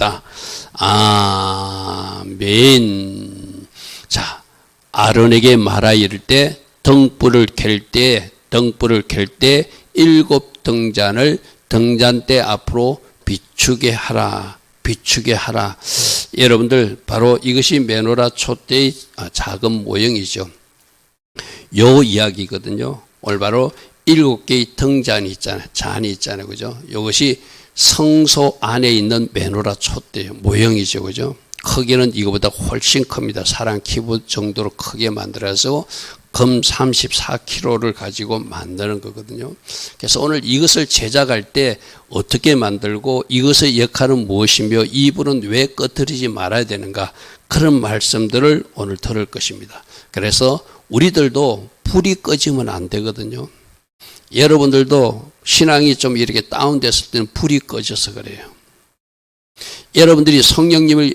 있다. 아멘. 자, 아론에게 말하 이를 때 등불을 켤 때 7 등잔을 등잔대 앞으로 비추게 하라. 비추게 하라. 여러분들 바로 이것이 메노라 촛대의 작은 모형이죠. 요 이야기거든요. 오늘 바로 7개의 등잔이 있잖아요. 잔이 있잖아요. 그죠? 이것이 성소 안에 있는 메노라 촛대 모형이죠. 그죠? 크기는 이거보다 훨씬 큽니다. 사람 키보 정도로 크게 만들어서 금 34kg를 가지고 만드는 거거든요. 그래서 오늘 이것을 제작할 때 어떻게 만들고 이것의 역할은 무엇이며 이 불은 왜 꺼뜨리지 말아야 되는가, 그런 말씀들을 오늘 들을 것입니다. 그래서 우리들도 불이 꺼지면 안 되거든요. 여러분들도 신앙이 좀 이렇게 다운됐을 때는 불이 꺼져서 그래요. 여러분들이 성령님을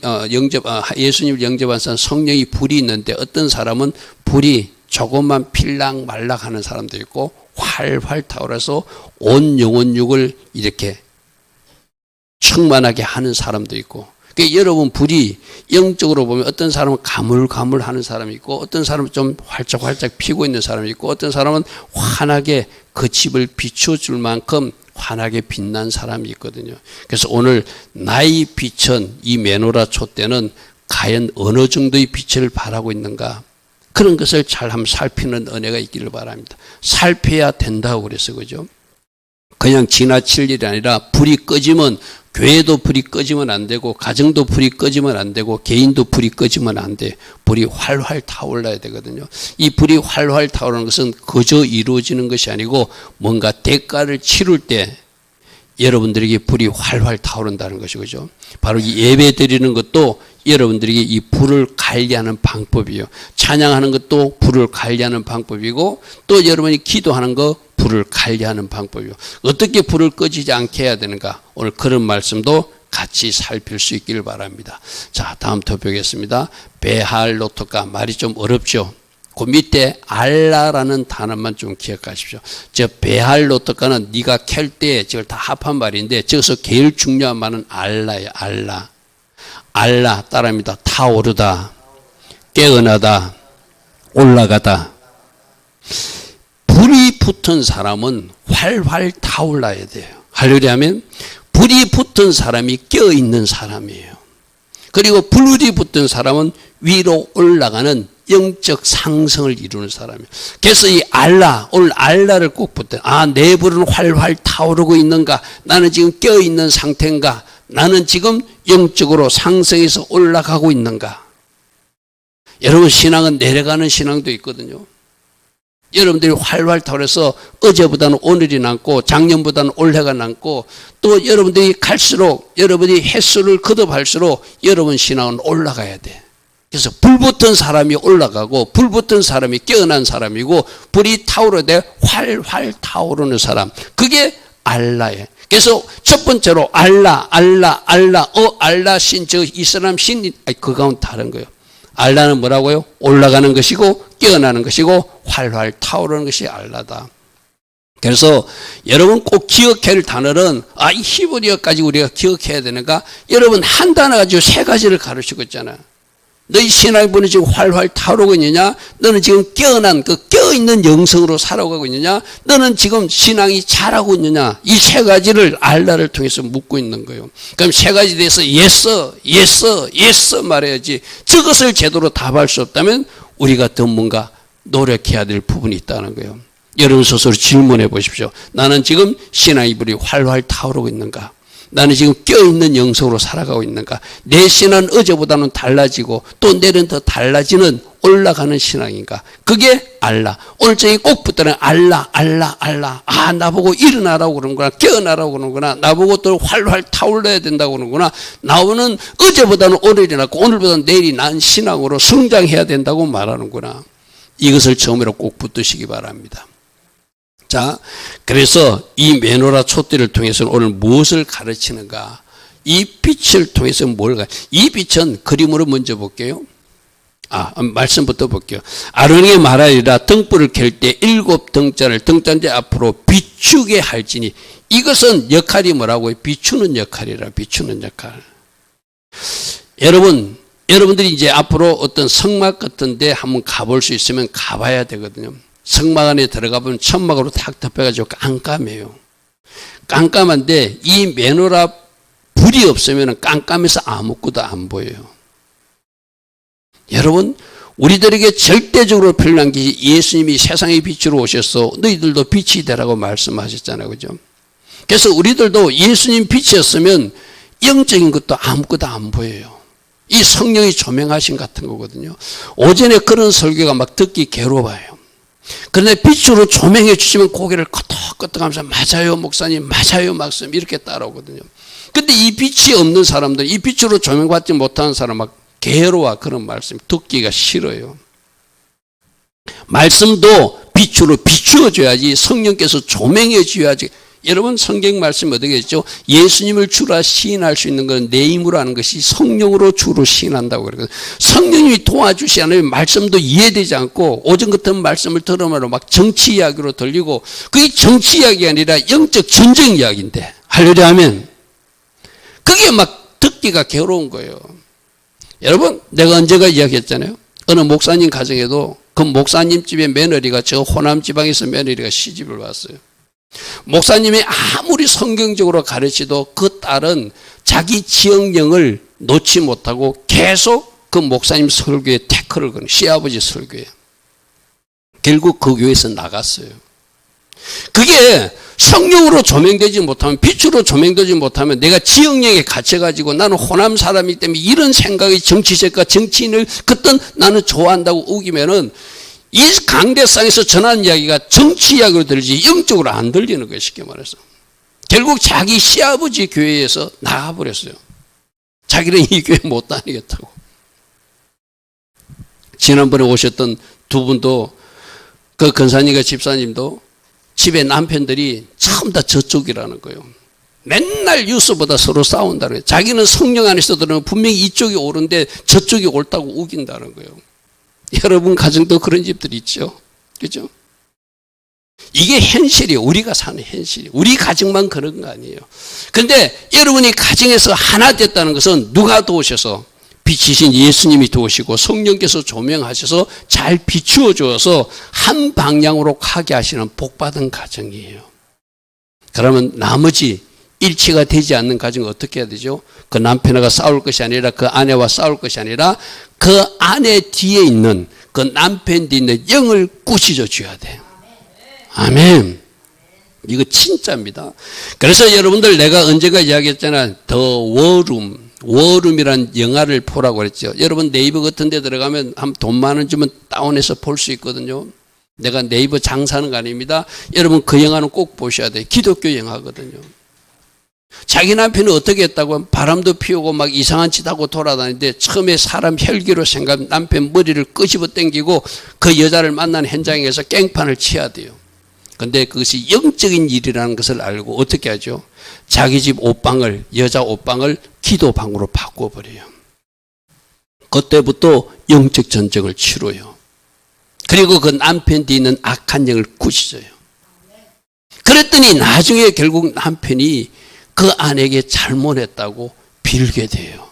예수님을 영접한 사람 성령이 불이 있는데 어떤 사람은 불이 조금만 필락 말락 하는 사람도 있고 활활 타오르서 온 영혼육을 이렇게 충만하게 하는 사람도 있고, 그러니까 여러분 불이 영적으로 보면 어떤 사람은 가물가물 하는 사람이 있고 어떤 사람은 좀 활짝활짝 피고 있는 사람이 있고 어떤 사람은 환하게 그 집을 비춰줄 만큼 환하게 빛난 사람이 있거든요. 그래서 오늘 나의 빛은 이 메노라 촛대는 과연 어느 정도의 빛을 발하고 있는가, 그런 것을 잘 한번 살피는 은혜가 있기를 바랍니다. 살펴야 된다고 그래서 그죠? 그냥 지나칠 일이 아니라 불이 꺼지면 교회도 불이 꺼지면 안 되고 가정도 불이 꺼지면 안 되고 개인도 불이 꺼지면 안 돼. 불이 활활 타올라야 되거든요. 이 불이 활활 타오르는 것은 그저 이루어지는 것이 아니고 뭔가 대가를 치를 때 여러분들에게 불이 활활 타오른다는 것이 그죠? 바로 이 예배 드리는 것도 여러분들에게 이 불을 관리하는 방법이에요. 찬양하는 것도 불을 관리하는 방법이고 또 여러분이 기도하는 거 불을 관리하는 방법이에요. 어떻게 불을 꺼지지 않게 해야 되는가? 오늘 그런 말씀도 같이 살필 수 있기를 바랍니다. 자, 다음 토픽이겠습니다. 베할로토카, 말이 좀 어렵죠? 그 밑에 알라라는 단어만 좀 기억하십시오. 저 베할로토카는 네가 켤 때 저걸 다 합한 말인데 저기서 제일 중요한 말은 알라예요. 알라. 알라 따라합니다. 타오르다, 깨어나다, 올라가다. 불이 붙은 사람은 활활 타올라야 돼요. 할렐루야 하면 불이 붙은 사람이 깨어있는 사람이에요. 그리고 불이 붙은 사람은 위로 올라가는 영적 상승을 이루는 사람이에요. 그래서 이 알라, 오늘 알라를 꼭 붙여요. 내 불은 활활 타오르고 있는가? 나는 지금 깨어있는 상태인가? 나는 지금 영적으로 상승해서 올라가고 있는가? 여러분, 신앙은 내려가는 신앙도 있거든요. 여러분들이 활활 타오르서 어제보다는 오늘이 낫고 작년보다는 올해가 낫고 또 여러분들이 갈수록 여러분이 횟수를 거듭할수록 여러분 신앙은 올라가야 돼. 그래서 불 붙은 사람이 올라가고 불 붙은 사람이 깨어난 사람이고 불이 타오르되 활활 타오르는 사람, 그게 알라예요. 그래서 첫 번째로 알라 신, 저 이슬람 신, 그 가운데 다른 거예요. 알라는 뭐라고요? 올라가는 것이고 깨어나는 것이고 활활 타오르는 것이 알라다. 그래서 여러분 꼭 기억해야 할 단어는 이 히브리어까지 우리가 기억해야 되는가? 여러분 한 단어 가지고 3가지를 가르치고 있잖아요. 너희 신앙의 분이 지금 활활 타오르고 있느냐? 너는 지금 깨어난 그 깨어있는 영성으로 살아가고 있느냐? 너는 지금 신앙이 잘하고 있느냐? 이 3가지를 알라를 통해서 묻고 있는 거예요. 그럼 3가지에 대해서 yes 말해야지. 저것을 제대로 답할 수 없다면 우리가 더 뭔가 노력해야 될 부분이 있다는 거예요. 여러분 스스로 질문해 보십시오. 나는 지금 신앙의 불이 활활 타오르고 있는가? 나는 지금 껴있는 영성으로 살아가고 있는가? 내 신앙은 어제보다는 달라지고 또 내일은 더 달라지는 올라가는 신앙인가? 그게 알라. 오늘 저기 꼭 붙더라. 알라. 나보고 일어나라고 그러는구나. 깨어나라고 그러는구나. 나보고 또 활활 타올라야 된다고 그러는구나. 나오는 어제보다는 오늘이 낫고 오늘보다는 내일이 나은 신앙으로 성장해야 된다고 말하는구나. 이것을 처음으로 꼭 붙드시기 바랍니다. 자, 그래서 이 메노라 촛대를 통해서는 오늘 무엇을 가르치는가? 이 빛을 통해서 이 빛은 그림으로 먼저 볼게요. 말씀부터 볼게요. 아론에게 말하리라, 등불을 켤 때 7등잔을 등잔대 앞으로 비추게 할지니. 이것은 역할이 뭐라고요? 비추는 역할이라. 비추는 역할. 여러분들이 이제 앞으로 어떤 성막 같은 데 한번 가볼 수 있으면 가봐야 되거든요. 성막 안에 들어가 보면 천막으로 탁 덮여가지고 깜깜해요. 깜깜한데 이 메노라 불이 없으면 깜깜해서 아무것도 안 보여요. 여러분, 우리들에게 절대적으로 필요한 게 예수님이 세상의 빛으로 오셔서 너희들도 빛이 되라고 말씀하셨잖아요. 그죠? 그래서 우리들도 예수님 빛이었으면 영적인 것도 아무것도 안 보여요. 이 성령이 조명하신 같은 거거든요. 오전에 그런 설교가 막 듣기 괴로워요. 그런데 빛으로 조명해 주시면 고개를 끄덕끄덕하면서 맞아요 목사님, 맞아요 말씀 이렇게 따라오거든요. 근데 이 빛이 없는 사람들, 이 빛으로 조명받지 못하는 사람 막 괴로워. 그런 말씀 듣기가 싫어요. 말씀도 빛으로 비추어줘야지, 성령께서 조명해 줘야지. 여러분, 성경 말씀 어떻게 했죠? 예수님을 주라 시인할 수 있는 건 내 힘으로 하는 것이 성령으로 주로 시인한다고 그러거든요. 성령님이 도와주시 않으면 말씀도 이해되지 않고 오전 같은 말씀을 들으면 막 정치 이야기로 들리고, 그게 정치 이야기가 아니라 영적 전쟁 이야기인데 하려려 하면 그게 막 듣기가 괴로운 거예요. 여러분, 내가 언제가 이야기했잖아요. 어느 목사님 가정에도 그 목사님 집의 며느리가 저 호남 지방에서 며느리가 시집을 왔어요. 목사님이 아무리 성경적으로 가르치도 그 딸은 자기 지역령을 놓지 못하고 계속 그 목사님 설교에 태클을 거는, 시아버지 설교에. 결국 그 교회에서 나갔어요. 그게 성령으로 조명되지 못하면, 빛으로 조명되지 못하면 내가 지역령에 갇혀가지고 나는 호남 사람이기 때문에 이런 생각이 정치적과 정치인을 그땐 나는 좋아한다고 우기면은 이 강대상에서 전하는 이야기가 정치 이야기로 들리지 영적으로 안 들리는 거예요. 쉽게 말해서. 결국 자기 시아버지 교회에서 나가버렸어요. 자기는 이 교회 못 다니겠다고. 지난번에 오셨던 두 분도, 그 권사님과 집사님도 집에 남편들이 전부 다 저쪽이라는 거예요. 맨날 뉴스보다 서로 싸운다는 거예요. 자기는 성령 안에서 들으면 분명히 이쪽이 옳은데 저쪽이 옳다고 우긴다는 거예요. 여러분 가정도 그런 집들이 있죠. 그죠? 이게 현실이에요. 우리가 사는 현실이에요. 우리 가정만 그런 거 아니에요. 그런데 여러분이 가정에서 하나 됐다는 것은 누가 도우셔서? 빛이신 예수님이 도우시고 성령께서 조명하셔서 잘 비추어 주어서 한 방향으로 가게 하시는 복받은 가정이에요. 그러면 나머지 일치가 되지 않는 가정은 어떻게 해야 되죠? 그 남편과 싸울 것이 아니라, 그 아내와 싸울 것이 아니라 그 아내 뒤에 있는, 그 남편 뒤에 있는 영을 꾸짖어 줘야 돼요. 아멘. 이거 진짜입니다. 그래서 여러분들, 내가 언제가 이야기했잖아요. 더 워룸이란 영화를 보라고 그랬죠. 여러분 네이버 같은 데 들어가면 한 돈 많은 주면 다운해서 볼 수 있거든요. 내가 네이버 장사하는 거 아닙니다. 여러분 그 영화는 꼭 보셔야 돼요. 기독교 영화거든요. 자기 남편은 어떻게 했다고? 바람도 피우고 막 이상한 짓 하고 돌아다니는데 처음에 사람 혈기로 생각, 남편 머리를 끄집어 당기고 그 여자를 만난 현장에서 깽판을 쳐야 돼요. 근데 그것이 영적인 일이라는 것을 알고 어떻게 하죠? 자기 집 옷방을, 여자 옷방을 기도방으로 바꿔버려요. 그때부터 영적 전쟁을 치러요. 그리고 그 남편 뒤에 있는 악한 영을 꾸짖어요. 그랬더니 나중에 결국 남편이 그 아내에게 잘못했다고 빌게 돼요.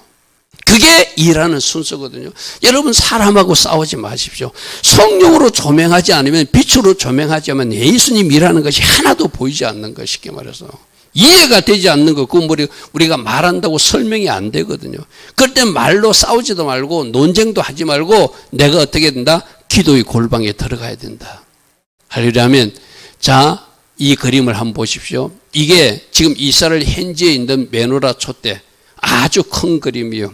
그게 일하는 순서거든요. 여러분, 사람하고 싸우지 마십시오. 성령으로 조명하지 않으면, 빛으로 조명하지 않으면 예수님 일하는 것이 하나도 보이지 않는 것, 쉽게 말해서. 이해가 되지 않는 거, 그건 우리가 말한다고 설명이 안 되거든요. 그럴 땐 말로 싸우지도 말고 논쟁도 하지 말고 내가 어떻게 된다? 기도의 골방에 들어가야 된다. 하려면, 자, 이 그림을 한번 보십시오. 이게 지금 이스라엘 현지에 있는 메노라 촛대, 아주 큰 그림이요.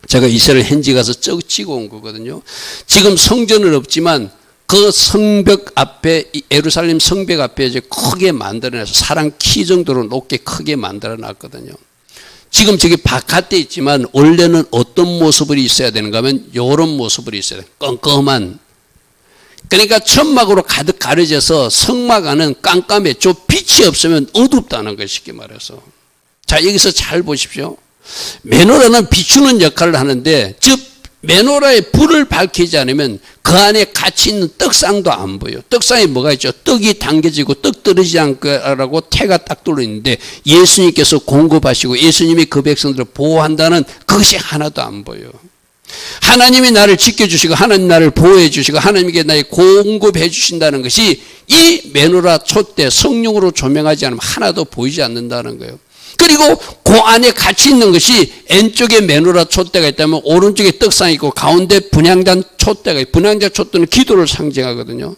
제가 이스라엘 현지 가서 찍어 온 거거든요. 지금 성전은 없지만 그 성벽 앞에, 예루살렘 성벽 앞에 이제 크게 만들어내서 사람 키 정도로 높게 크게 만들어 놨거든요. 지금 저기 바깥에 있지만 원래는 어떤 모습이 있어야 되는가 하면 이런 모습이 있어야 돼요. 껌껌한. 그러니까 천막으로 가득 가려져서 성막 안은 깜깜해. 저 빛이 없으면 어둡다는 걸 쉽게 말해서. 자, 여기서 잘 보십시오. 메노라는 비추는 역할을 하는데, 즉 메노라에 불을 밝히지 않으면 그 안에 같이 있는 떡상도 안 보여. 떡상에 뭐가 있죠? 떡이 당겨지고 떡 떨어지지 않고 태가 딱 둘러 있는데 예수님께서 공급하시고 예수님이 그 백성들을 보호한다는 그것이 하나도 안 보여. 하나님이 나를 지켜주시고 하나님 나를 보호해 주시고 하나님께 나의 공급해 주신다는 것이 이 메노라 촛대 성령으로 조명하지 않으면 하나도 보이지 않는다는 거예요. 그리고 그 안에 같이 있는 것이 왼쪽에 메노라 촛대가 있다면 오른쪽에 떡상이 있고 가운데 분향단 촛대가 있고 분향단 촛대는 기도를 상징하거든요.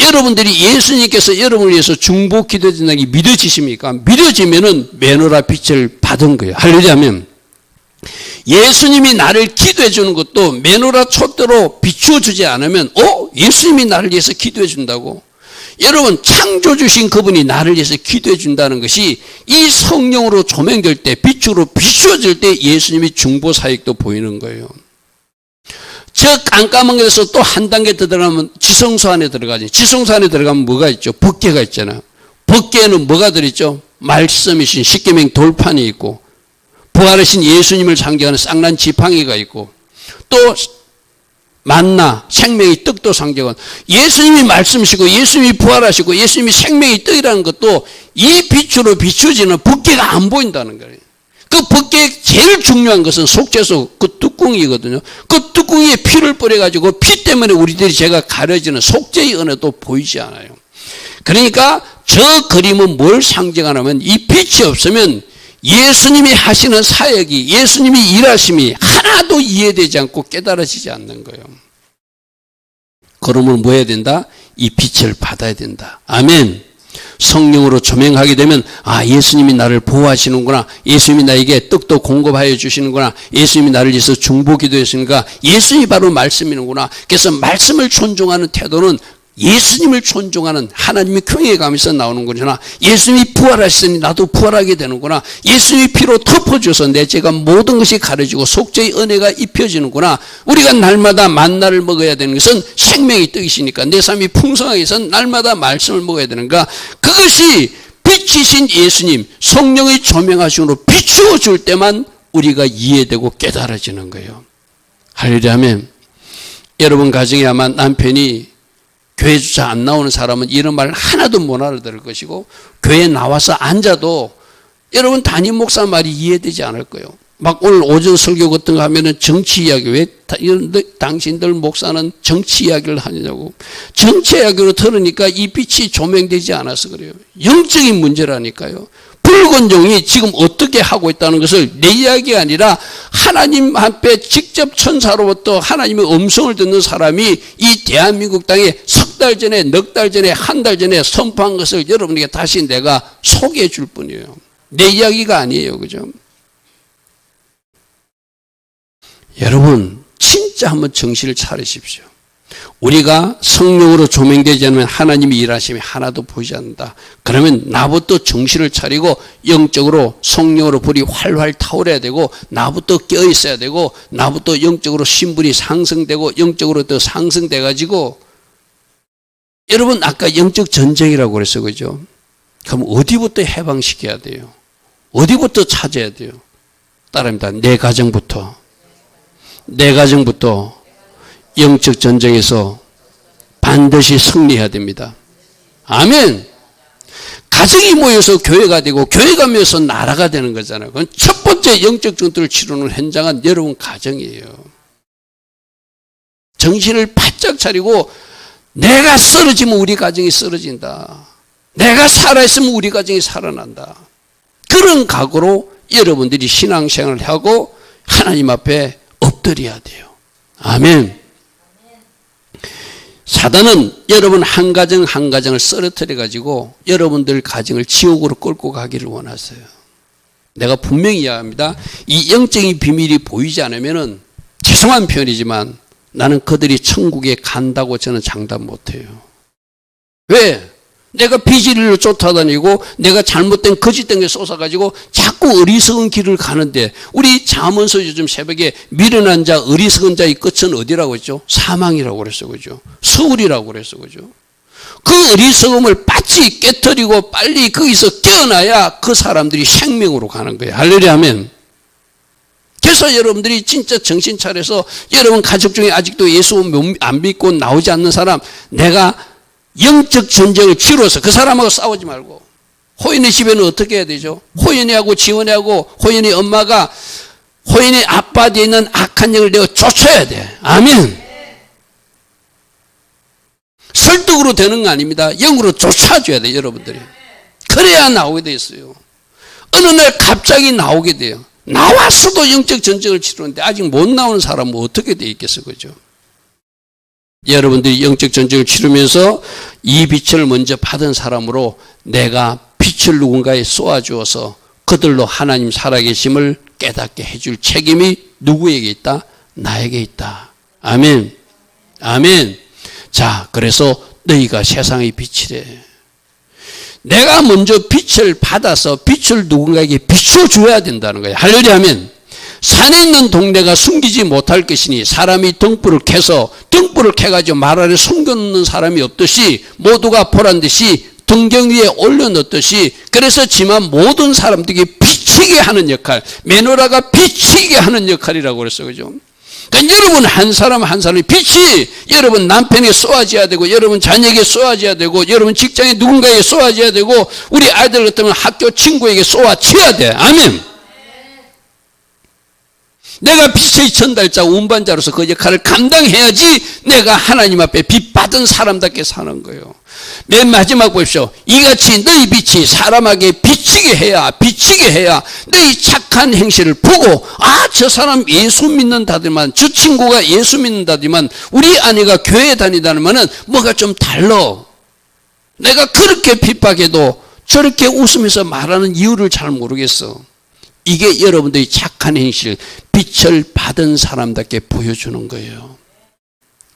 여러분들이 예수님께서 여러분을 위해서 중보 기도해준다는 게 믿어지십니까? 믿어지면은 메노라 빛을 받은 거예요. 할렐루야. 예수님이 나를 기도해 주는 것도 메노라 촛대로 비추어 주지 않으면 예수님이 나를 위해서 기도해 준다고? 여러분, 창조 주신 그분이 나를 위해서 기도해 준다는 것이 이 성령으로 조명될 때, 빛으로 비추어질 때 예수님이 중보 사역도 보이는 거예요. 저 깜깜한 곳에서 또 한 단계 더 들어가면 지성소 안에 들어가지. 지성소 안에 들어가면 뭐가 있죠? 법궤가 있잖아요. 법궤에는 뭐가 들어있죠? 말씀이신 십계명 돌판이 있고 부활하신 예수님을 상징하는 쌍난 지팡이가 있고 또 만나 생명의 떡도 상징하는 예수님이 말씀이시고 예수님이 부활하시고 예수님이 생명의 떡이라는 것도 이 빛으로 비추어지는 법궤가 안 보인다는 거예요. 그 법궤의 제일 중요한 것은 속죄소 그 뚜껑이거든요. 그 뚜껑에 피를 뿌려가지고 피 때문에 우리들이 제가 가려지는 속죄의 은혜도 보이지 않아요. 그러니까 저 그림은 뭘 상징하냐면 이 빛이 없으면 예수님이 하시는 사역이 예수님이 일하심이 하나도 이해되지 않고 깨달아지지 않는 거예요. 그러면 뭐 해야 된다? 이 빛을 받아야 된다. 아멘. 성령으로 조명하게 되면 예수님이 나를 보호하시는구나. 예수님이 나에게 떡도 공급하여 주시는구나. 예수님이 나를 위해서 중보 기도했으니까 예수님이 바로 말씀이는구나. 그래서 말씀을 존중하는 태도는 예수님을 존중하는 하나님의 경외감에서 나오는 거잖아. 예수님이 부활하시니 나도 부활하게 되는구나. 예수님이 피로 덮어줘서 내 죄가 모든 것이 가려지고 속죄의 은혜가 입혀지는구나. 우리가 날마다 만나를 먹어야 되는 것은 생명의 떡이시니까 내 삶이 풍성하기 위해서는 날마다 말씀을 먹어야 되는가. 그것이 빛이신 예수님 성령의 조명하심으로 비추어 줄 때만 우리가 이해되고 깨달아지는 거예요. 할렐루야. 여러분 가정에 아마 남편이 교회조차 안 나오는 사람은 이런 말을 하나도 못 알아들을 것이고 교회에 나와서 앉아도 여러분 담임 목사 말이 이해되지 않을 거예요. 막 오늘 오전 설교 같은 거 하면은 정치 이야기 왜 당신들 목사는 정치 이야기를 하느냐고. 정치 이야기로 들으니까 이 빛이 조명되지 않아서 그래요. 영적인 문제라니까요. 붉은 종이 지금 어떻게 하고 있다는 것을 내 이야기가 아니라 하나님 앞에 직접 천사로부터 하나님의 음성을 듣는 사람이 이 대한민국 땅에 석 달 전에 넉 달 전에 한 달 전에 선포한 것을 여러분에게 다시 내가 소개해 줄 뿐이에요. 내 이야기가 아니에요. 그죠? 여러분 진짜 한번 정신을 차리십시오. 우리가 성령으로 조명되지 않으면 하나님이 일하심이 하나도 보이지 않는다. 그러면 나부터 정신을 차리고 영적으로 성령으로 불이 활활 타오르야 되고 나부터 깨어 있어야 되고 나부터 영적으로 신분이 상승되고 영적으로 더 상승돼 가지고 여러분 아까 영적 전쟁이라고 그랬어. 그죠? 그럼 어디부터 해방시켜야 돼요? 어디부터 찾아야 돼요? 따라합니다. 내 가정부터 영적 전쟁에서 반드시 승리해야 됩니다. 아멘. 가정이 모여서 교회가 되고 교회가 모여서 나라가 되는 거잖아요. 그건 첫 번째 영적 전투를 치르는 현장은 여러분 가정이에요. 정신을 바짝 차리고 내가 쓰러지면 우리 가정이 쓰러진다. 내가 살아있으면 우리 가정이 살아난다. 그런 각오로 여러분들이 신앙생활을 하고 하나님 앞에 엎드려야 돼요. 아멘. 사단은 여러분 한 가정 한 가정을 쓰러뜨려 가지고 여러분들 가정을 지옥으로 끌고 가기를 원하세요. 내가 분명히 이야기합니다. 이 영적인 비밀이 보이지 않으면은 죄송한 표현이지만 나는 그들이 천국에 간다고 저는 장담 못해요. 왜? 내가 비질리로 쫓아다니고 내가 잘못된 거짓된 게 쏟아가지고 자꾸 어리석은 길을 가는데 우리 잠언서 요즘 새벽에 미련한 자 어리석은 자의 끝은 어디라고 했죠? 사망이라고 그랬어. 그죠? 서울이라고 그랬어. 그죠? 그 어리석음을 빠지 깨트리고 빨리 거기서 깨어나야 그 사람들이 생명으로 가는 거예요. 할렐루야 하면 그래서 여러분들이 진짜 정신 차려서 여러분 가족 중에 아직도 예수 안 믿고 나오지 않는 사람, 내가 영적 전쟁을 치러서 그 사람하고 싸우지 말고, 호연이 집에는 어떻게 해야 되죠? 호연이하고 지원이하고 호연이 엄마가 호연이 아빠한테 있는 악한 영을 내가 쫓아야 돼. 아멘. 설득으로 되는 거 아닙니다. 영으로 쫓아줘야 돼요, 여러분들이. 그래야 나오게 돼 있어요. 어느 날 갑자기 나오게 돼요. 나왔어도 영적 전쟁을 치르는데 아직 못 나오는 사람은 어떻게 돼 있겠어, 그죠? 여러분들이 영적 전쟁을 치르면서 이 빛을 먼저 받은 사람으로 내가 빛을 누군가에 쏘아주어서 그들로 하나님 살아계심을 깨닫게 해줄 책임이 누구에게 있다? 나에게 있다. 아멘. 아멘. 자, 그래서 너희가 세상의 빛이래. 내가 먼저 빛을 받아서 빛을 누군가에게 비춰줘야 된다는 거예요. 할렐루야. 아멘. 산에 있는 동네가 숨기지 못할 것이니 사람이 등불을 켜서 등불을 켜가지고 말 아래 숨겨놓는 사람이 없듯이 모두가 보란 듯이 등경 위에 올려놓듯이, 그래서 지만 모든 사람들에게 비치게 하는 역할, 메노라가 비치게 하는 역할이라고 그랬어요. 그죠? 그러니까 여러분 한 사람 한 사람이 빛이 여러분 남편에게 쏘아져야 되고, 여러분 자녀에게 쏘아져야 되고, 여러분 직장에 누군가에게 쏘아져야 되고, 우리 아이들 같으면 학교 친구에게 쏘아쳐야 돼. 아멘. 내가 빛의 전달자 운반자로서 그 역할을 감당해야지 내가 하나님 앞에 빛 받은 사람답게 사는 거예요. 맨 마지막 보십시오. 이같이 너희 빛이 사람에게 비치게 해야 너희 착한 행실을 보고, 아, 저 사람 예수 믿는다더만, 저 친구가 예수 믿는다더만, 우리 아내가 교회 다니다니면은 뭐가 좀 달라. 내가 그렇게 핍박해도 저렇게 웃으면서 말하는 이유를 잘 모르겠어. 이게 여러분들이 착한 행실, 빛을 받은 사람답게 보여주는 거예요.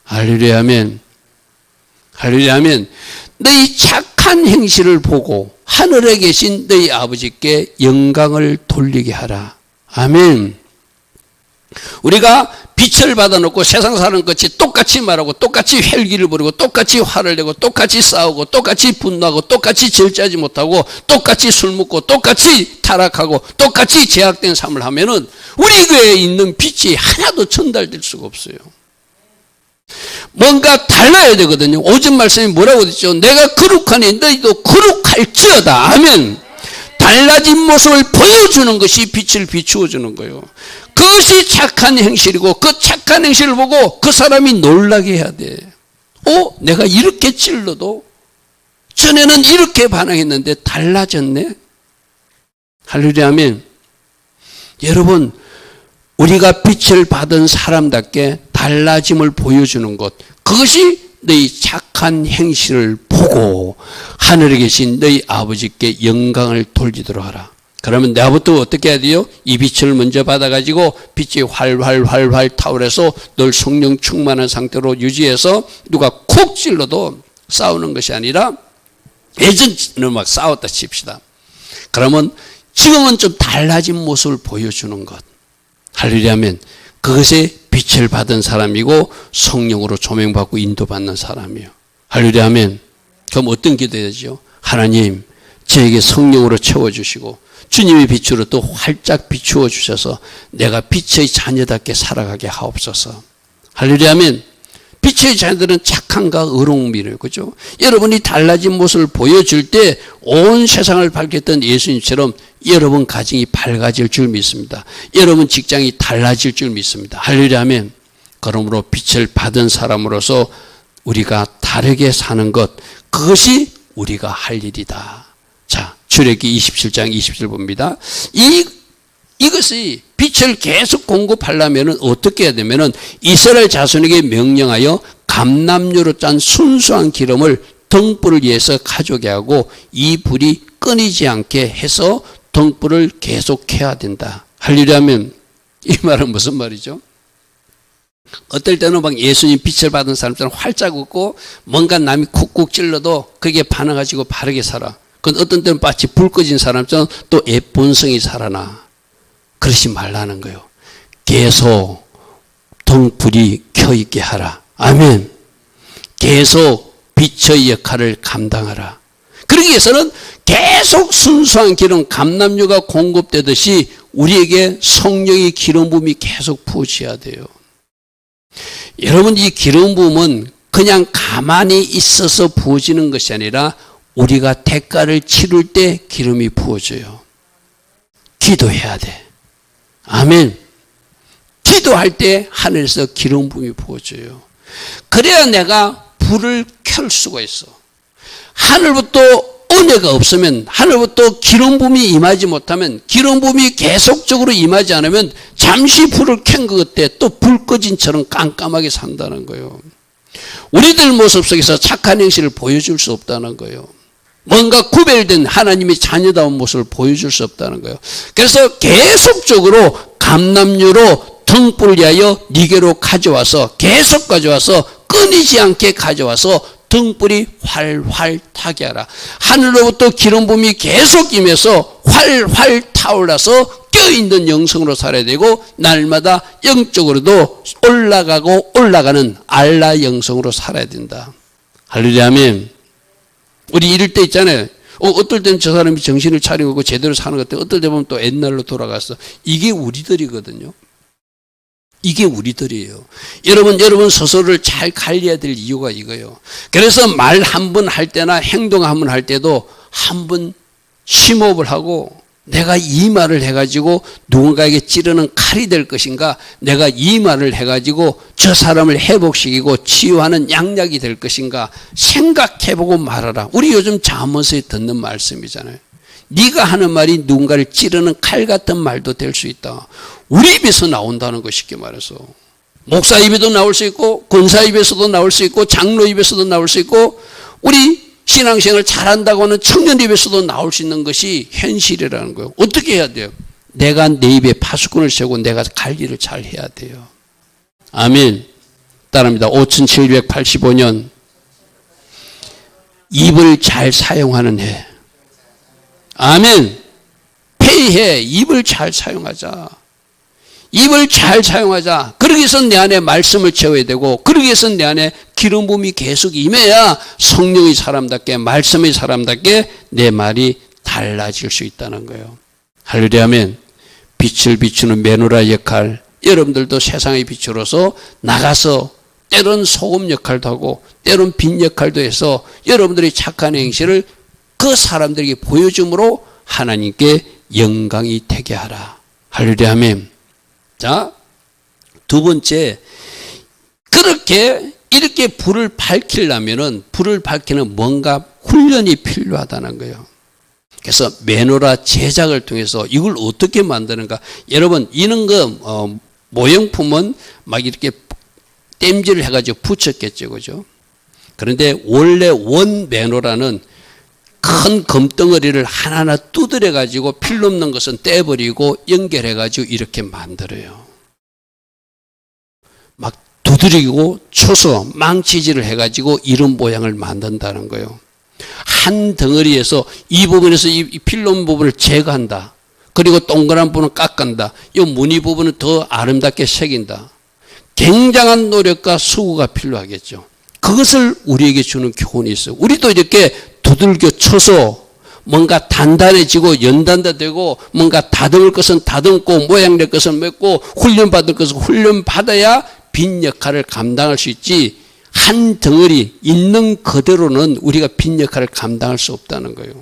할렐루야. 아멘. 할렐루야. 아멘. 너희 착한 행실을 보고 하늘에 계신 너희 아버지께 영광을 돌리게 하라. 아멘. 우리가 빛을 받아놓고 세상 사람 같이 똑같이 말하고 똑같이 헬기를 부리고 똑같이 화를 내고 똑같이 싸우고 똑같이 분노하고 똑같이 절제하지 못하고 똑같이 술 먹고 똑같이 타락하고 똑같이 제약된 삶을 하면은 우리 교회에 있는 빛이 하나도 전달될 수가 없어요. 뭔가 달라야 되거든요. 오전 말씀이 뭐라고 했죠? 내가 거룩하니 너희도 거룩할지어다. 아멘. 달라진 모습을 보여주는 것이 빛을 비추어 주는 거예요. 그것이 착한 행실이고, 그 착한 행실을 보고 그 사람이 놀라게 해야 돼. 내가 이렇게 찔러도 전에는 이렇게 반응했는데 달라졌네. 할렐루야. 아멘. 여러분, 우리가 빛을 받은 사람답게 달라짐을 보여주는 것, 그것이 너희 착한 행실을 보고 하늘에 계신 너희 아버지께 영광을 돌리도록 하라. 그러면 내가부터 어떻게 해야 돼요? 이 빛을 먼저 받아가지고 빛이 활활 타오르서 늘 성령 충만한 상태로 유지해서 누가 콕 찔러도 싸우는 것이 아니라, 예전에는 막 싸웠다 칩시다. 그러면 지금은 좀 달라진 모습을 보여주는 것. 할렐루야. 아멘. 그것에 빛을 받은 사람이고 성령으로 조명받고 인도받는 사람이에요. 할렐루야. 아멘. 그럼 어떤 기도해야죠? 하나님, 저에게 성령으로 채워주시고 주님의 빛으로 또 활짝 비추어 주셔서 내가 빛의 자녀답게 살아가게 하옵소서. 할렐루야. 아멘. 빛의 자녀들은 착함과 의로움이래요. 그죠? 여러분이 달라진 모습을 보여줄 때 온 세상을 밝혔던 예수님처럼 여러분 가정이 밝아질 줄 믿습니다. 여러분 직장이 달라질 줄 믿습니다. 할렐루야. 아멘. 그러므로 빛을 받은 사람으로서 우리가 다르게 사는 것, 그것이 우리가 할 일이다. 자, 출애굽기 27장 20절 봅니다. 이것이 빛을 계속 공급하려면 어떻게 해야 되면은 이스라엘 자손에게 명령하여 감람유로 짠 순수한 기름을 등불을 위해서 가져오게 하고 이 불이 끊이지 않게 해서 등불을 계속 켜야 된다. 할렐루야. 하면 이 말은 무슨 말이죠? 어떨 때는 막 예수님 빛을 받은 사람처럼 활짝 웃고 뭔가 남이 쿡쿡 찔러도 그게 반응가지고 바르게 살아. 그건 어떤 때는 마치 불 꺼진 사람처럼 또 본성이 살아나. 그러지 말라는 거예요. 계속 등불이 켜있게 하라. 아멘. 계속 빛의 역할을 감당하라. 그러기 위해서는 계속 순수한 기름 감람유가 공급되듯이 우리에게 성령의 기름 부음이 계속 부어져야 돼요. 여러분, 이 기름 부음은 그냥 가만히 있어서 부어지는 것이 아니라 우리가 대가를 치를 때 기름이 부어져요. 기도해야 돼. 아멘. 기도할 때 하늘에서 기름 부음이 부어져요. 그래야 내가 불을 켤 수가 있어. 하늘부터 은혜가 없으면, 하늘부터 기름 부음이 임하지 못하면, 기름 부음이 계속적으로 임하지 않으면 잠시 불을 켠 것 같아 또 불 꺼진처럼 깜깜하게 산다는 거예요. 우리들 모습 속에서 착한 행실을 보여줄 수 없다는 거예요. 뭔가 구별된 하나님의 자녀다운 모습을 보여줄 수 없다는 거예요. 그래서 계속적으로 감람유로 등불을 위하여 네게로 가져와서, 계속 가져와서, 끊이지 않게 가져와서 등불이 활활 타게 하라. 하늘로부터 기름 부음이 계속 임해서 활활 타올라서 껴있는 영성으로 살아야 되고, 날마다 영적으로도 올라가고 올라가는 알라 영성으로 살아야 된다. 할렐루야, 아멘. 우리 이럴 때 있잖아요. 어떨 때는 저 사람이 정신을 차리고 제대로 사는 것 같아. 어떨 때 보면 또 옛날로 돌아갔어. 이게 우리들이거든요. 이게 우리들이에요. 여러분 스스로를 잘 관리해야 될 이유가 이거예요. 그래서 말 한 번 할 때나 행동 한 번 할 때도 한 번 심호흡을 하고, 내가 이 말을 해가지고 누군가에게 찌르는 칼이 될 것인가, 내가 이 말을 해가지고 저 사람을 회복시키고 치유하는 양약이 될 것인가 생각해보고 말하라. 우리 요즘 잠언서에 듣는 말씀이잖아요. 네가 하는 말이 누군가를 찌르는 칼 같은 말도 될 수 있다. 우리 입에서 나온다는 거, 쉽게 말해서. 목사 입에도 나올 수 있고, 권사 입에서도 나올 수 있고, 장로 입에서도 나올 수 있고, 우리 신앙생활을 잘한다고 하는 청년 입에서도 나올 수 있는 것이 현실이라는 거예요. 어떻게 해야 돼요? 내가 내 입에 파수꾼을 세우고 내가 관리를 잘 해야 돼요. 아멘. 따라합니다. 5785년 입을 잘 사용하는 해. 아멘. 폐해. 입을 잘 사용하자. 입을 잘 사용하자. 그러기 위해서 내 안에 말씀을 채워야 되고, 그러기 위해서 내 안에 기름 부음이 계속 임해야 성령의 사람답게, 말씀의 사람답게 내 말이 달라질 수 있다는 거예요. 할렐루야, 아멘. 빛을 비추는 메노라 역할, 여러분들도 세상의 빛으로서 나가서 때론 소금 역할도 하고 때론 빛 역할도 해서 여러분들의 착한 행실을 그 사람들에게 보여줌으로 하나님께 영광이 되게 하라. 할렐루야, 아멘. 자, 두 번째, 이렇게 불을 밝히려면은, 불을 밝히는 뭔가 훈련이 필요하다는 거예요. 그래서 메노라 제작을 통해서 이걸 어떻게 만드는가. 여러분, 이런 거 모형품은 막 이렇게 땜질을 해가지고 붙였겠죠, 그죠? 그런데 원래 원 메노라는 큰 금덩어리를 하나하나 두드려 가지고 필요 없는 것은 떼버리고 연결해 가지고 이렇게 만들어요. 막 두드리고 쳐서 망치질을 해 가지고 이런 모양을 만든다는 거예요. 한 덩어리에서 이 부분에서 이 필요 없는 부분을 제거한다. 그리고 동그란 부분은 깎는다. 이 무늬 부분은 더 아름답게 새긴다. 굉장한 노력과 수고가 필요하겠죠. 그것을 우리에게 주는 교훈이 있어요. 우리도 이렇게 두들겨 쳐서 뭔가 단단해지고 연단되고, 뭔가 다듬을 것은 다듬고 모양낼 것은 맺고 훈련받을 것은 훈련받아야 빈 역할을 감당할 수 있지, 한 덩어리 있는 그대로는 우리가 빈 역할을 감당할 수 없다는 거예요.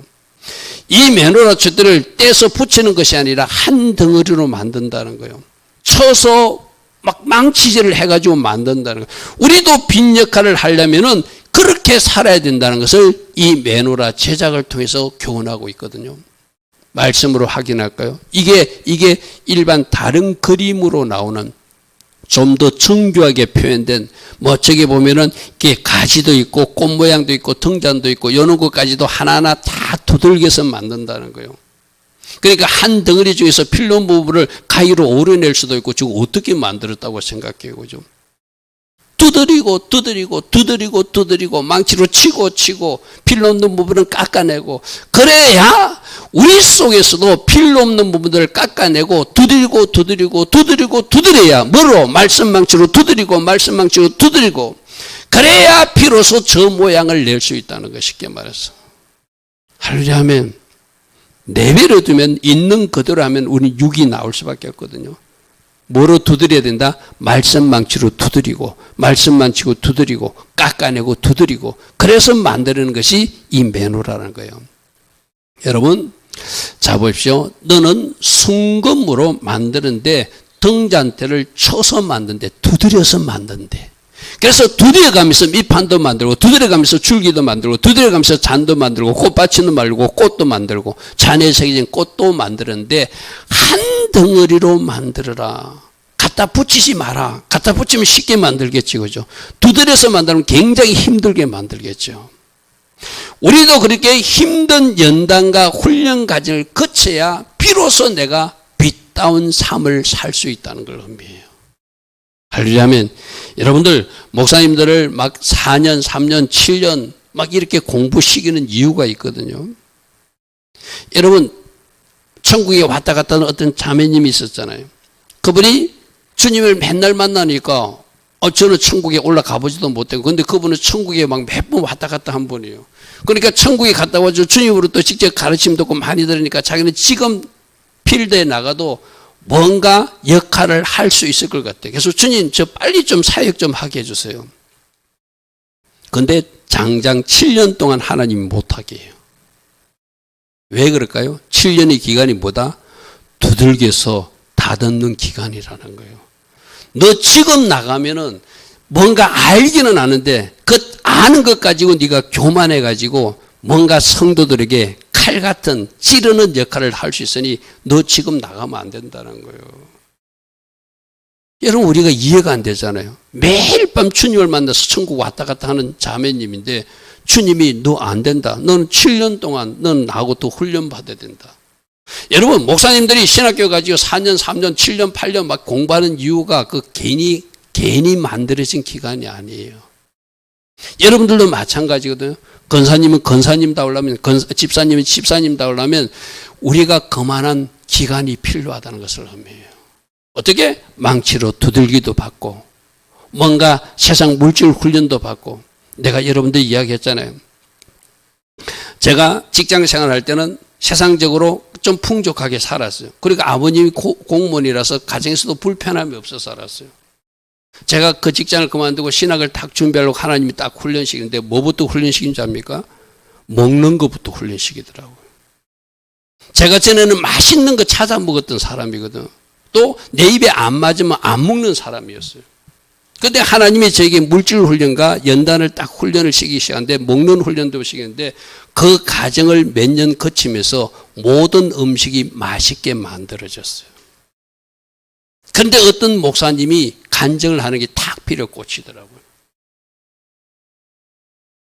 이 메노라 촛대를 떼서 붙이는 것이 아니라 한 덩어리로 만든다는 거예요. 쳐서 막 망치질을 해가지고 만든다는 거예요. 우리도 빈 역할을 하려면은 그렇게 살아야 된다는 것을 이 메노라 제작을 통해서 교훈하고 있거든요. 말씀으로 확인할까요? 이게 일반 다른 그림으로 나오는 좀 더 정교하게 표현된, 저기 보면은 이게 가지도 있고 꽃 모양도 있고 등잔도 있고 이런 것까지도 하나하나 다 두들겨서 만든다는 거예요. 그러니까 한 덩어리 중에서 필요 없는 부분을 가위로 오려낼 수도 있고, 지금 어떻게 만들었다고 생각해요, 그죠? 두드리고 망치로 치고 필요 없는 부분은 깎아내고, 그래야 우리 속에서도 필요 없는 부분들을 깎아내고 두드려야 뭐로? 말씀 망치로 두드리고 그래야 비로소 저 모양을 낼 수 있다는 거, 쉽게 말해서. 할렐루야, 아멘. 내버려 두면 있는 그대로 하면 우리 육이 나올 수밖에 없거든요. 뭐로 두드려야 된다? 말씀 망치로 두드리고, 말씀 망치고 두드리고, 깎아내고 두드리고, 그래서 만드는 것이 이 매노라는 거예요. 여러분, 자 보십시오. 너는 순금으로 만드는데 등잔대를 쳐서 만든대, 두드려서 만든대. 그래서 두드려가면서 밑판도 만들고, 두드려가면서 줄기도 만들고, 두드려가면서 잔도 만들고, 꽃받침도 만들고, 꽃도 만들고, 잔에 새겨진 꽃도 만드는데 한 덩어리로 만들어라. 갖다 붙이지 마라. 갖다 붙이면 쉽게 만들겠지, 그죠? 두드려서 만들면 굉장히 힘들게 만들겠죠. 우리도 그렇게 힘든 연단과 훈련 과정을 거쳐야 비로소 내가 빛다운 삶을 살 수 있다는 걸 의미해요. 하려면 여러분들 목사님들을 막 4년, 3년, 7년 막 이렇게 공부시키는 이유가 있거든요. 여러분 천국에 왔다 갔다 하는 어떤 자매님이 있었잖아요. 그분이 주님을 맨날 만나니까 저는 천국에 올라가 보지도 못하고, 근데 그분은 천국에 막 몇 번 왔다 갔다 한 분이에요. 그러니까 천국에 갔다 와서 주님으로 또 직접 가르침 듣고 많이 들으니까 자기는 지금 필드에 나가도 뭔가 역할을 할 수 있을 것 같아요. 그래서 주님 저 빨리 좀 사역 좀 하게 해주세요. 근데 장장 7년 동안 하나님이 못하게 해요. 왜 그럴까요? 7년의 기간이 뭐다? 두들겨서 다듬는 기간이라는 거예요. 너 지금 나가면은 뭔가 알기는 아는데 그 아는 것 가지고 네가 교만해 가지고 뭔가 성도들에게 칼 같은 찌르는 역할을 할 수 있으니 너 지금 나가면 안 된다는 거예요. 여러분 우리가 이해가 안 되잖아요. 매일 밤 주님을 만나서 천국 왔다 갔다 하는 자매님인데 주님이 너 안 된다. 너는 7년 동안 넌 나하고 또 훈련 받아야 된다. 여러분 목사님들이 신학교 가지고 4년, 3년, 7년, 8년 막 공부하는 이유가 그 괜히 만들어진 기간이 아니에요. 여러분들도 마찬가지거든요. 권사님은 권사님다우려면, 집사님은 집사님다우려면 우리가 그만한 기간이 필요하다는 것을 의미해요. 어떻게? 망치로 두들기도 받고 뭔가 세상 물질 훈련도 받고. 내가 여러분들 이야기했잖아요. 제가 직장 생활할 때는 세상적으로 좀 풍족하게 살았어요. 그리고 아버님이 공무원이라서 가정에서도 불편함이 없어서 살았어요. 제가 그 직장을 그만두고 신학을 딱 준비하려고 하나님이 딱 훈련시키는데 뭐부터 훈련시킨 줄 압니까? 먹는 것부터 훈련시키더라고요. 제가 전에는 맛있는 거 찾아 먹었던 사람이거든. 또 내 입에 안 맞으면 안 먹는 사람이었어요. 그런데 하나님이 저에게 물질 훈련과 연단을 딱 훈련을 시키기 시작하는데 먹는 훈련도 시키는데 그 과정을 몇 년 거치면서 모든 음식이 맛있게 만들어졌어요. 그런데 어떤 목사님이 간증을 하는 게 탁 필요 꽂히더라고요.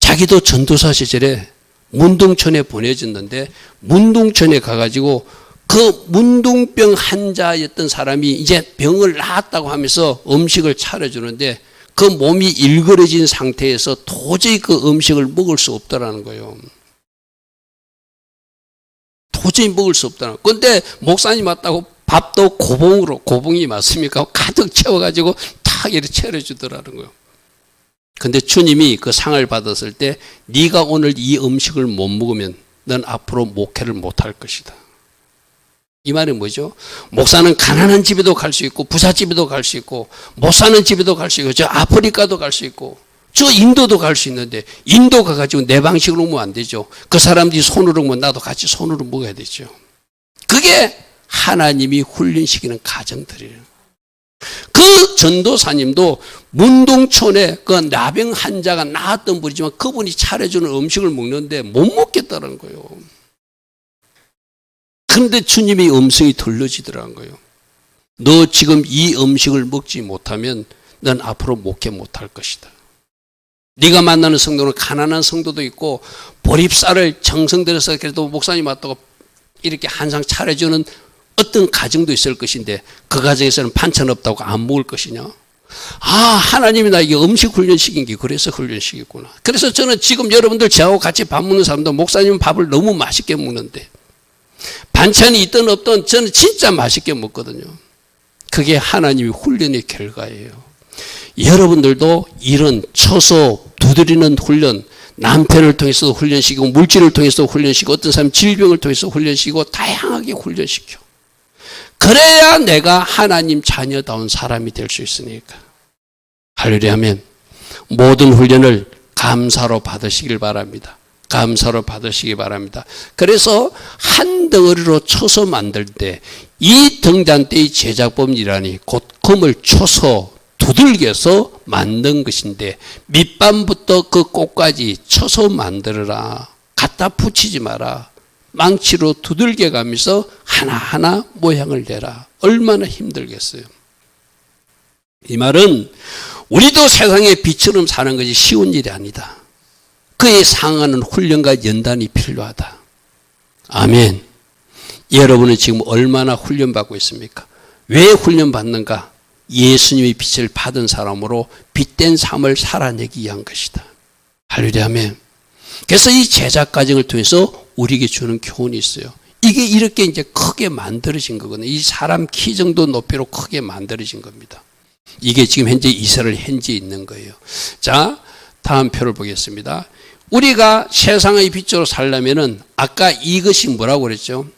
자기도 전도사 시절에 문둥천에 보내졌는데 문둥천에 가가지고 그 문둥병 환자였던 사람이 이제 병을 나았다고 하면서 음식을 차려주는데 그 몸이 일그러진 상태에서 도저히 그 음식을 먹을 수 없다라는 거예요. 도저히 먹을 수 없다는 거예요. 그런데 목사님 왔다고 밥도 고봉이 맞습니까? 가득 채워가지고 탁 이렇게 차려주더라는 거예요. 근데 주님이 그 상을 받았을 때 네가 오늘 이 음식을 못 먹으면 넌 앞으로 목회를 못할 것이다. 이 말이 뭐죠? 목사는 가난한 집에도 갈 수 있고 부잣집에도 갈 수 있고 못 사는 집에도 갈 수 있고 저 아프리카도 갈 수 있고 저 인도도 갈 수 있는데 인도 가가지고 내 방식으로 먹으면 안 되죠. 그 사람들이 손으로 먹으면 나도 같이 손으로 먹어야 되죠. 그게 하나님이 훈련시키는 과정들이에요. 그 전도사님도 문동촌에 그 나병 환자가 나았던 분이지만 그분이 차려주는 음식을 먹는데 못 먹겠다는 거예요. 그런데 주님이 음성이 들려지더라는 거예요. 너 지금 이 음식을 먹지 못하면 넌 앞으로 목회 못할 것이다. 네가 만나는 성도는 가난한 성도도 있고 보립쌀을 정성 들여서 그래도 목사님 왔다고 이렇게 한상 차려주는 어떤 가정도 있을 것인데 그 가정에서는 반찬 없다고 안 먹을 것이냐? 아, 하나님이 나에게 음식 훈련시킨 게 그래서 훈련시켰구나. 그래서 저는 지금 여러분들 저하고 같이 밥 먹는 사람도 목사님은 밥을 너무 맛있게 먹는데 반찬이 있든 없든 저는 진짜 맛있게 먹거든요. 그게 하나님의 훈련의 결과예요. 여러분들도 이런 쳐서 두드리는 훈련, 남편을 통해서 훈련시키고 물질을 통해서 훈련시키고 어떤 사람 질병을 통해서 훈련시키고 다양하게 훈련시켜. 그래야 내가 하나님 자녀다운 사람이 될 수 있으니까. 할렐루야 하면 모든 훈련을 감사로 받으시길 바랍니다. 감사로 받으시기 바랍니다. 그래서 한 덩어리로 쳐서 만들 때 이 등잔대의 제작법이라니 곧 금을 쳐서 두들겨서 만든 것인데 밑반부터 그 꽃까지 쳐서 만들어라. 갖다 붙이지 마라. 망치로 두들겨 가면서 하나하나 모양을 내라. 얼마나 힘들겠어요. 이 말은 우리도 세상의 빛처럼 사는 것이 쉬운 일이 아니다. 그에 상하는 훈련과 연단이 필요하다. 아멘. 여러분은 지금 얼마나 훈련받고 있습니까? 왜 훈련받는가? 예수님의 빛을 받은 사람으로 빛된 삶을 살아내기 위한 것이다. 할렐루야 아멘. 그래서 이 제작 과정을 통해서 우리에게 주는 교훈이 있어요. 이게 이렇게 이제 크게 만들어진 거거든요. 이 사람 키 정도 높이로 크게 만들어진 겁니다. 이게 지금 현재 이스라엘 현지에 있는 거예요. 자, 다음 표를 보겠습니다. 우리가 세상의 빛으로 살려면은 아까 이것이 뭐라고 그랬죠?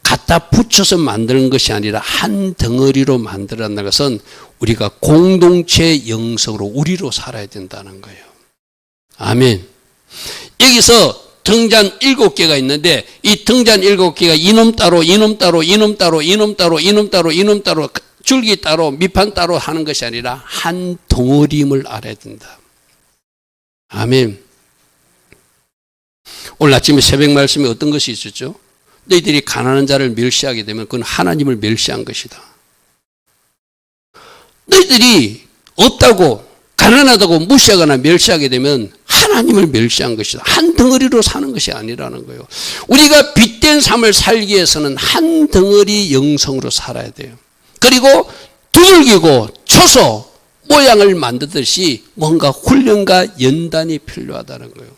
갖다 붙여서 만드는 것이 아니라 한 덩어리로 만들어낸 것은 우리가 공동체 영성으로 우리로 살아야 된다는 거예요. 아멘. 여기서 등잔 7개가 있는데 이 등잔 7개가 이놈 따로 이놈 따로 이놈 따로 이놈 따로 이놈 따로 이놈 따로 줄기 따로 밑판 따로 하는 것이 아니라 한 덩어리임을 알아야 된다. 아멘. 오늘 아침에 새벽 말씀에 어떤 것이 있었죠? 너희들이 가난한 자를 멸시하게 되면 그건 하나님을 멸시한 것이다. 너희들이 없다고 가난하다고 무시하거나 멸시하게 되면 하나님을 멸시한 것이다. 한 덩어리로 사는 것이 아니라는 거예요. 우리가 빛된 삶을 살기 위해서는 한 덩어리 영성으로 살아야 돼요. 그리고 두들기고 쳐서 모양을 만들듯이 뭔가 훈련과 연단이 필요하다는 거예요.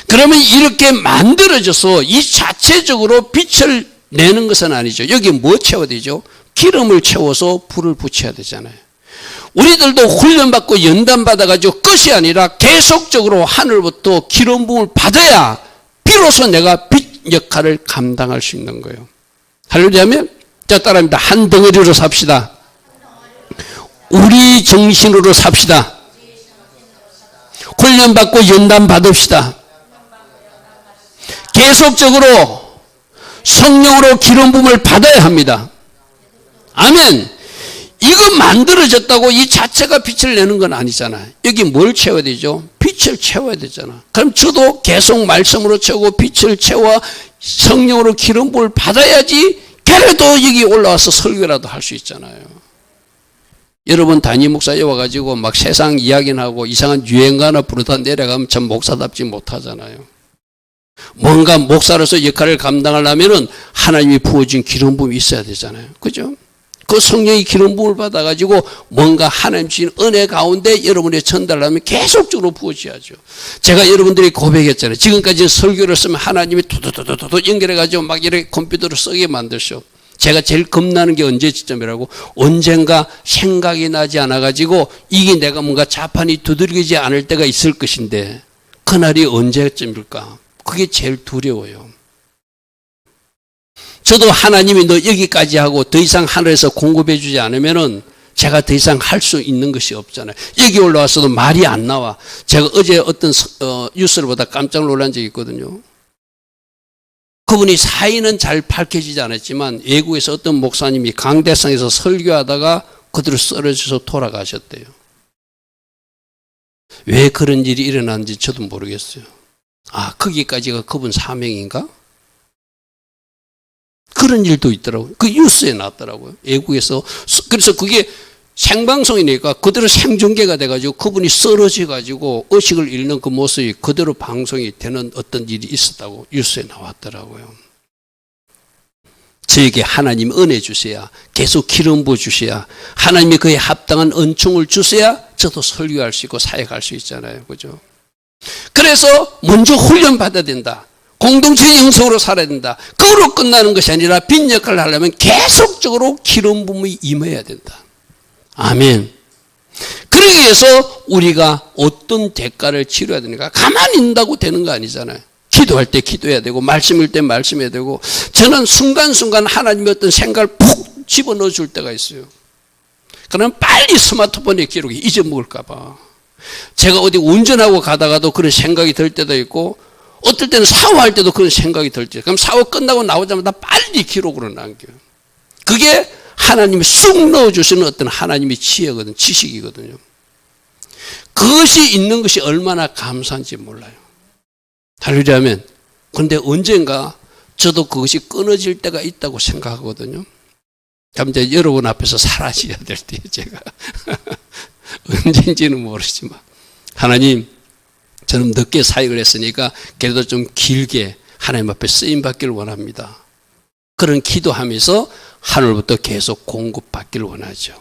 그러면 이렇게 만들어져서 이 자체적으로 빛을 내는 것은 아니죠. 여기 뭐 채워야 되죠? 기름을 채워서 불을 붙여야 되잖아요. 우리들도 훈련받고 연단받아가지고 끝이 아니라 계속적으로 하늘부터 기름 부음을 받아야 비로소 내가 빛 역할을 감당할 수 있는 거예요. 할렐루야 하면 자 따라합니다. 한 덩어리로 삽시다. 우리 정신으로 삽시다. 훈련받고 연단 받읍시다. 계속적으로 성령으로 기름 부음을 받아야 합니다. 아멘. 이거 만들어졌다고 이 자체가 빛을 내는 건 아니잖아요. 여기 뭘 채워야 되죠? 빛을 채워야 되잖아. 그럼 저도 계속 말씀으로 채우고 빛을 채워 성령으로 기름 부음을 받아야지 그래도 여기 올라와서 설교라도 할 수 있잖아요. 여러분 담임 목사에 와가지고 막 세상 이야기나 하고 이상한 유행가나 부르다 내려가면 참 목사답지 못하잖아요. 뭔가 목사로서 역할을 감당하려면은 하나님이 부어준 기름 부음이 있어야 되잖아요. 그죠? 그 성령의 기름 부음을 받아가지고 뭔가 하나님 주신 은혜 가운데 여러분의 전달하면 계속적으로 부어져야죠. 제가 여러분들이 고백했잖아요. 지금까지 설교를 쓰면 하나님이 도도도도도 연결해가지고 막 이렇게 컴퓨터로 쓰게 만드셔. 제가 제일 겁나는 게 언제 시점이라고? 언젠가 생각이 나지 않아가지고 이게 내가 뭔가 자판이 두들기지 않을 때가 있을 것인데 그날이 언제쯤일까? 그게 제일 두려워요. 저도 하나님이 너 여기까지 하고 더 이상 하늘에서 공급해 주지 않으면은 제가 더 이상 할 수 있는 것이 없잖아요. 여기 올라왔어도 말이 안 나와. 제가 어제 어떤 뉴스를 보다 깜짝 놀란 적이 있거든요. 그분이 사인은 잘 밝혀지지 않았지만 외국에서 어떤 목사님이 강대상에서 설교하다가 그대로 쓰러져서 돌아가셨대요. 왜 그런 일이 일어났는지 저도 모르겠어요. 아, 거기까지가 그분 사명인가? 그런 일도 있더라고요. 그 뉴스에 나왔더라고요. 외국에서. 그래서 그게 생방송이니까 그대로 생중계가 돼가지고 그분이 쓰러져가지고 의식을 잃는 그 모습이 그대로 방송이 되는 어떤 일이 있었다고 뉴스에 나왔더라고요. 저에게 하나님 은혜 주셔야, 계속 기름 부어 주셔야, 하나님이 그에 합당한 은총을 주셔야 저도 설교할 수 있고 사역할 수 있잖아요. 그죠? 그래서 먼저 훈련 받아야 된다. 공동체 영성으로 살아야 된다. 그거로 끝나는 것이 아니라 빛 역할을 하려면 계속적으로 기름 부음이 임해야 된다. 아멘. 그러기 위해서 우리가 어떤 대가를 치러야 되는가? 가만히 있는다고 되는 거 아니잖아요. 기도할 때 기도해야 되고 말씀일 때 말씀해야 되고 저는 순간순간 하나님의 어떤 생각을 푹 집어넣어 줄 때가 있어요. 그러면 빨리 스마트폰에 기록해 잊어먹을까 봐. 제가 어디 운전하고 가다가도 그런 생각이 들 때도 있고 어떨 때는 샤워할 때도 그런 생각이 들 때, 그럼 샤워 끝나고 나오자마자 빨리 기록으로 남겨요. 그게 하나님이 쑥 넣어주시는 어떤 하나님의 지혜거든, 지식이거든요. 그것이 있는 것이 얼마나 감사한지 몰라요. 할렐루야면. 그런데 언젠가 저도 그것이 끊어질 때가 있다고 생각하거든요. 그럼 이제 여러분 앞에서 사라져야 될 때 제가 언젠지는 모르지만 하나님, 저는 늦게 사역을 했으니까 그래도 좀 길게 하나님 앞에 쓰임받기를 원합니다. 그런 기도하면서 하늘부터 계속 공급받기를 원하죠.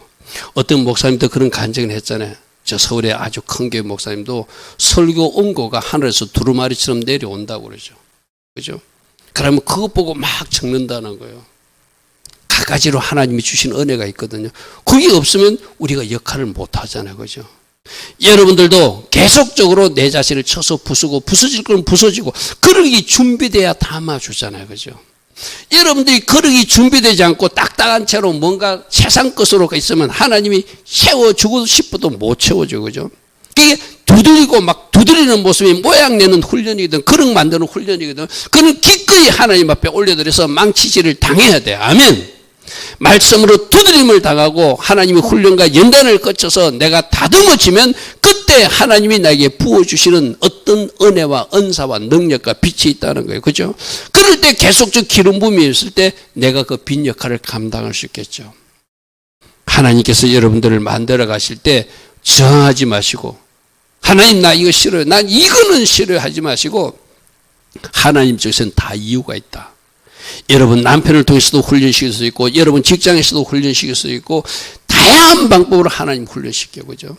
어떤 목사님도 그런 간증을 했잖아요. 저 서울에 아주 큰 교회 목사님도 설교 원고가 하늘에서 두루마리처럼 내려온다고 그러죠. 그죠? 그러면 그것 보고 막 적는다는 거예요. 갖가지로 하나님이 주신 은혜가 있거든요. 그게 없으면 우리가 역할을 못 하잖아요. 그죠? 여러분들도 계속적으로 내 자신을 쳐서 부수고 부서질 건 부서지고 그러기 준비돼야 담아주잖아요. 그죠? 여러분들이 그러기 준비되지 않고 딱딱한 채로 뭔가 세상 것으로 있으면 하나님이 채워주고 싶어도 못 채워줘. 그죠? 그게 두드리고 막 두드리는 모습이 모양내는 훈련이거든. 그릇 만드는 훈련이거든. 그는 기꺼이 하나님 앞에 올려드려서 망치질을 당해야 돼. 아멘. 말씀으로 두드림을 당하고 하나님의 훈련과 연단을 거쳐서 내가 다듬어지면 그때 하나님이 나에게 부어주시는 어떤 은혜와 은사와 능력과 빛이 있다는 거예요. 그죠? 그럴 때 계속적 기름 부음이 있을 때 내가 그 빈 역할을 감당할 수 있겠죠. 하나님께서 여러분들을 만들어 가실 때 저항하지 마시고 하나님 나 이거 싫어요. 난 이거는 싫어요 하지 마시고 하나님 쪽에서는 다 이유가 있다. 여러분 남편을 통해서도 훈련시킬 수 있고 여러분 직장에서도 훈련시킬 수 있고 다양한 방법으로 하나님 훈련시켜요. 그죠?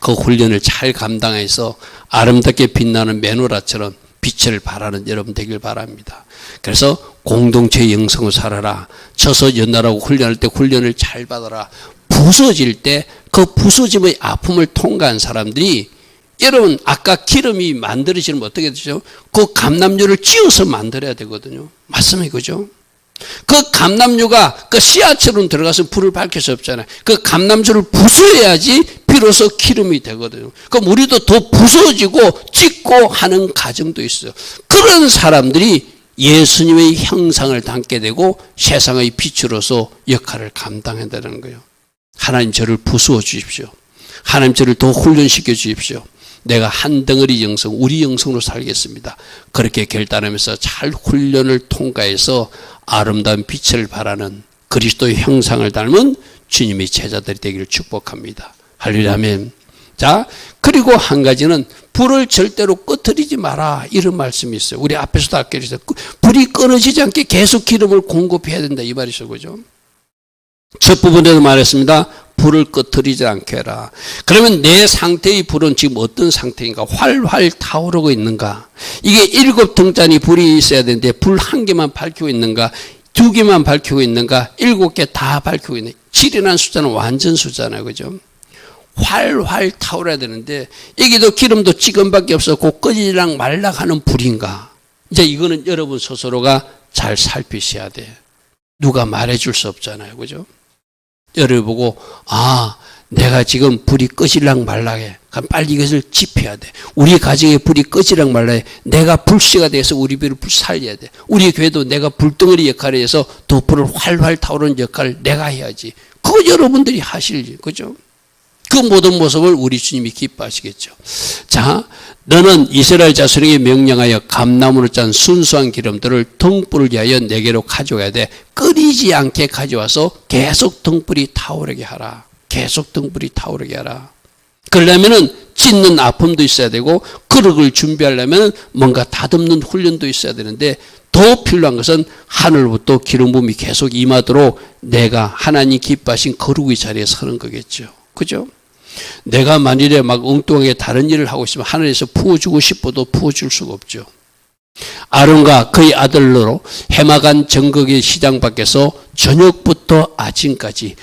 그 훈련을 잘 감당해서 아름답게 빛나는 메노라처럼 빛을 발하는 여러분 되길 바랍니다. 그래서 공동체의 영성을 살아라. 쳐서 연달하고 훈련할 때 훈련을 잘 받아라. 부서질 때 그 부서짐의 아픔을 통과한 사람들이 여러분 아까 기름이 만들어지면 어떻게 되죠? 그 감람유를 찧어서 만들어야 되거든요. 맞습니까? 그죠? 그 감람유가 그 씨앗처럼 들어가서 불을 밝힐 수 없잖아요. 그 감람유를 부숴야지 비로소 기름이 되거든요. 그럼 우리도 더 부서지고 찢고 하는 과정도 있어요. 그런 사람들이 예수님의 형상을 담게 되고 세상의 빛으로서 역할을 감당해야 되는 거예요. 하나님 저를 부수어 주십시오. 하나님 저를 더 훈련시켜 주십시오. 내가 한 덩어리 영성, 우리 영성으로 살겠습니다. 그렇게 결단하면서 잘 훈련을 통과해서 아름다운 빛을 발하는 그리스도의 형상을 닮은 주님의 제자들이 되기를 축복합니다. 할렐루야 아멘. 자, 그리고 한 가지는 불을 절대로 꺼뜨리지 마라 이런 말씀이 있어요. 우리 앞에서도 아까 그랬어요. 불이 끊어지지 않게 계속 기름을 공급해야 된다 이 말이죠. 그죠? 첫 부분에도 말했습니다. 불을 꺼뜨리지 않게 해라. 그러면 내 상태의 불은 지금 어떤 상태인가? 활활 타오르고 있는가? 이게 7등잔이 불이 있어야 되는데 불 한 개만 밝히고 있는가? 2개만 밝히고 있는가? 7개 다 밝히고 있는. 7이라는 숫자는 완전 숫자잖아요. 그죠? 활활 타오르야 되는데 여기도 기름도 지금밖에 없었고 꺼지랑 말락하는 불인가? 이제 이거는 여러분 스스로가 잘 살피셔야 돼. 누가 말해줄 수 없잖아요. 그죠? 여러분 보고 내가 지금 불이 꺼질랑 말락해. 그럼 빨리 이것을 집해야 돼. 우리 가정에 불이 꺼질랑 말락해. 내가 불씨가 돼서 우리 교회를 불 살려야 돼. 우리 교회도 내가 불덩어리 역할에 해서 더 불을 활활 타오르는 역할을 내가 해야지. 그거 여러분들이 하실지. 그죠? 그 모든 모습을 우리 주님이 기뻐하시겠죠. 자, 너는 이스라엘 자손에게 명령하여 감나무로 짠 순수한 기름들을 등불을 위하여 내게로 가져가야 돼. 끓이지 않게 가져와서 계속 등불이 타오르게 하라. 계속 등불이 타오르게 하라. 그러려면은 찢는 아픔도 있어야 되고 그릇을 준비하려면 뭔가 다듬는 훈련도 있어야 되는데 더 필요한 것은 하늘부터 기름 부음이 계속 임하도록 내가 하나님 기뻐하신 거룩의 자리에 서는 거겠죠. 그죠? 내가 만일에 막 엉뚱하게 다른 일을 하고 있으면 하늘에서 부어주고 싶어도 부어줄 수가 없죠. 아론과 그의 아들로 해마간 정극의 시장 밖에서 저녁부터 아침까지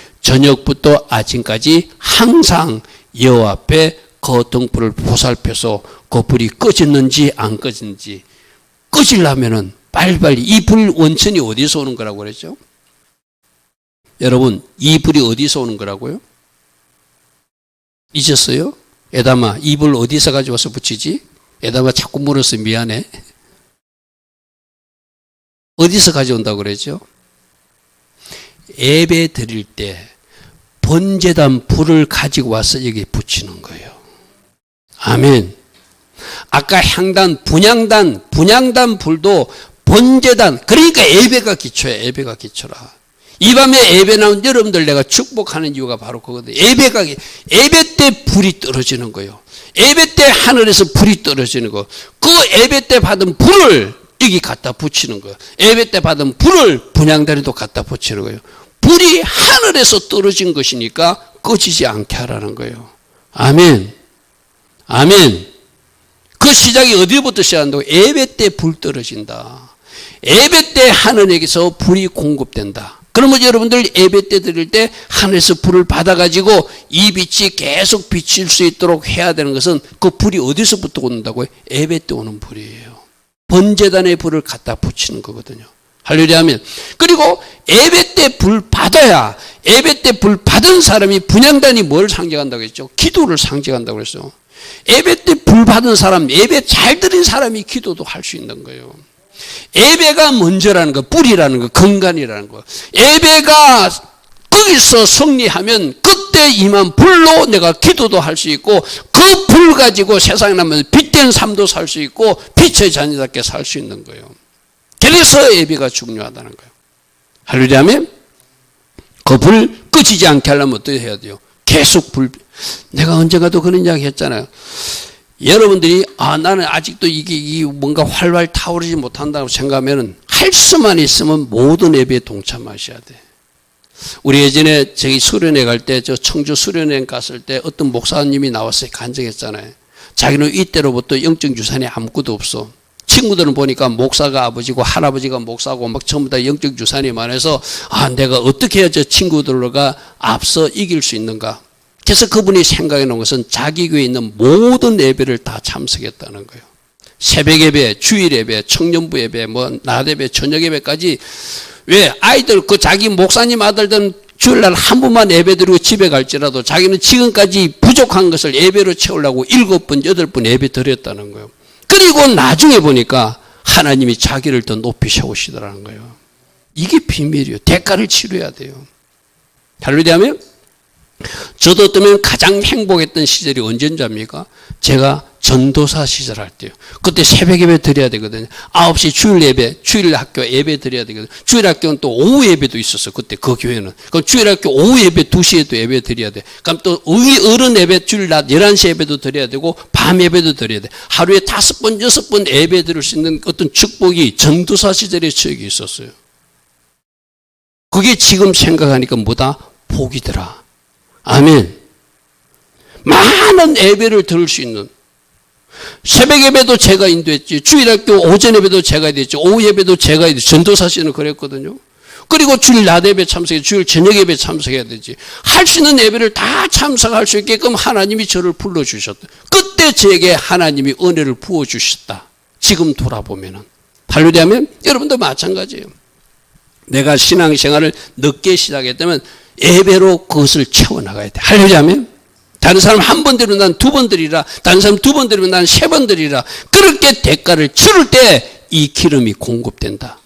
항상 여호와 앞에 그 등불을 보살펴서 그 불이 꺼졌는지 안 꺼졌는지, 꺼지려면은 빨리빨리, 이 불 원천이 어디서 오는 거라고 그랬죠? 여러분, 이 불이 어디서 오는 거라고요? 잊었어요? 에다마, 이 불 어디서 가져와서 붙이지? 에다마 자꾸 물어서 미안해. 어디서 가져온다고 그랬죠? 예배 드릴 때 번제단 불을 가지고 와서 여기 붙이는 거예요. 아멘. 아까 향단, 분향단 불도 번제단, 그러니까 예배가 기초예요. 예배가 기초라. 이 밤에 예배 나온 여러분들 내가 축복하는 이유가 바로 그거거든요. 예배 때 불이 떨어지는 거예요. 예배 때 하늘에서 불이 떨어지는 거. 그 예배 때 받은 불을 여기 갖다 붙이는 거예요. 예배 때 받은 불을 분향단에도 갖다 붙이는 거예요. 불이 하늘에서 떨어진 것이니까 꺼지지 않게 하라는 거예요. 아멘. 아멘. 그 시작이 어디부터 시작한다고? 예배 때 불 떨어진다. 예배 때 하늘에게서 불이 공급된다. 그러면 여러분들 예배 때 드릴 때 하늘에서 불을 받아가지고 이 빛이 계속 비칠 수 있도록 해야 되는 것은 그 불이 어디서부터 온다고요? 예배 때 오는 불이에요. 번제단의 불을 갖다 붙이는 거거든요. 할렐루야 하면. 그리고 예배 때 불 받아야, 예배 때 불 받은 사람이, 분향단이 뭘 상징한다고 했죠? 기도를 상징한다고 했어요. 예배 때 불 받은 사람, 예배 잘 드린 사람이 기도도 할 수 있는 거예요. 예배가 먼저라는 거, 뿌리라는 거, 근간이라는 거. 예배가 거기서 승리하면 그때 임한 불로 내가 기도도 할 수 있고, 그 불 가지고 세상에 나면 빛된 삶도 살 수 있고, 빛의 자녀답게 살 수 있는 거예요. 그래서 예배가 중요하다는 거예요. 할렐루야 하면 그 불 꺼지지 않게 하려면 어떻게 해야 돼요? 계속 내가 언젠가도 그런 이야기 했잖아요. 여러분들이 나는 아직도 이게 뭔가 활활 타오르지 못한다고 생각하면 할 수만 있으면 모든 예배에 동참하셔야 돼. 우리 예전에 저기 수련회 갈 때, 저 청주 수련회 갔을 때 어떤 목사님이 나와서 간증했잖아요. 자기는 이때로부터 영적 유산이 아무것도 없어. 친구들은 보니까 목사가 아버지고 할아버지가 목사고 막 전부 다 영적 유산이 많아서 내가 어떻게 해야 저 친구들과 앞서 이길 수 있는가. 그래서 그분이 생각해 놓은 것은 자기 교회에 있는 모든 예배를 다 참석했다는 거예요. 새벽 예배, 주일 예배, 청년부 예배, 낮 예배, 저녁 예배까지. 왜? 아이들, 자기 목사님 아들들은 주일날 한 번만 예배 드리고 집에 갈지라도 자기는 지금까지 부족한 것을 예배로 채우려고 7번, 8번 예배 드렸다는 거예요. 그리고 나중에 보니까 하나님이 자기를 더 높이 세우시더라는 거예요. 이게 비밀이에요. 대가를 치러야 돼요. 할렐루야 하면 저도 어쩌면 가장 행복했던 시절이 언제인지 압니까? 제가 전도사 시절 할 때요. 그때 새벽 예배 드려야 되거든요. 9시 주일 예배, 주일 학교 예배 드려야 되거든요. 주일 학교는 또 오후 예배도 있었어. 그때 그 교회는. 그럼 주일 학교 오후 예배 2시에도 예배 드려야 돼. 그럼 또 어른 예배 주일 낮 11시 예배도 드려야 되고 밤 예배도 드려야 돼. 하루에 5번, 6번 예배 드릴 수 있는 어떤 축복이 전도사 시절의 추억이 있었어요. 그게 지금 생각하니까 뭐다? 복이더라. 아멘. 많은 예배를 들을 수 있는, 새벽 예배도 제가 인도했지, 주일학교 오전 예배도 제가 인도했지, 오후 예배도 제가 인도했지, 전도사 씨는 그랬거든요. 그리고 주일 낮 예배 참석해, 주일 저녁 예배 참석해야 되지. 할 수 있는 예배를 다 참석할 수 있게끔 하나님이 저를 불러주셨다. 그때 제게 하나님이 은혜를 부어주셨다. 지금 돌아보면은. 할렐루야 하면 여러분도 마찬가지예요. 내가 신앙생활을 늦게 시작했다면 예배로 그것을 채워나가야 돼. 할렐루야 하면 다른 사람 한 번 드리면 난 2번 드리라. 다른 사람 2번 드리면 난 3번 드리라. 그렇게 대가를 치를 때 이 기름이 공급된다.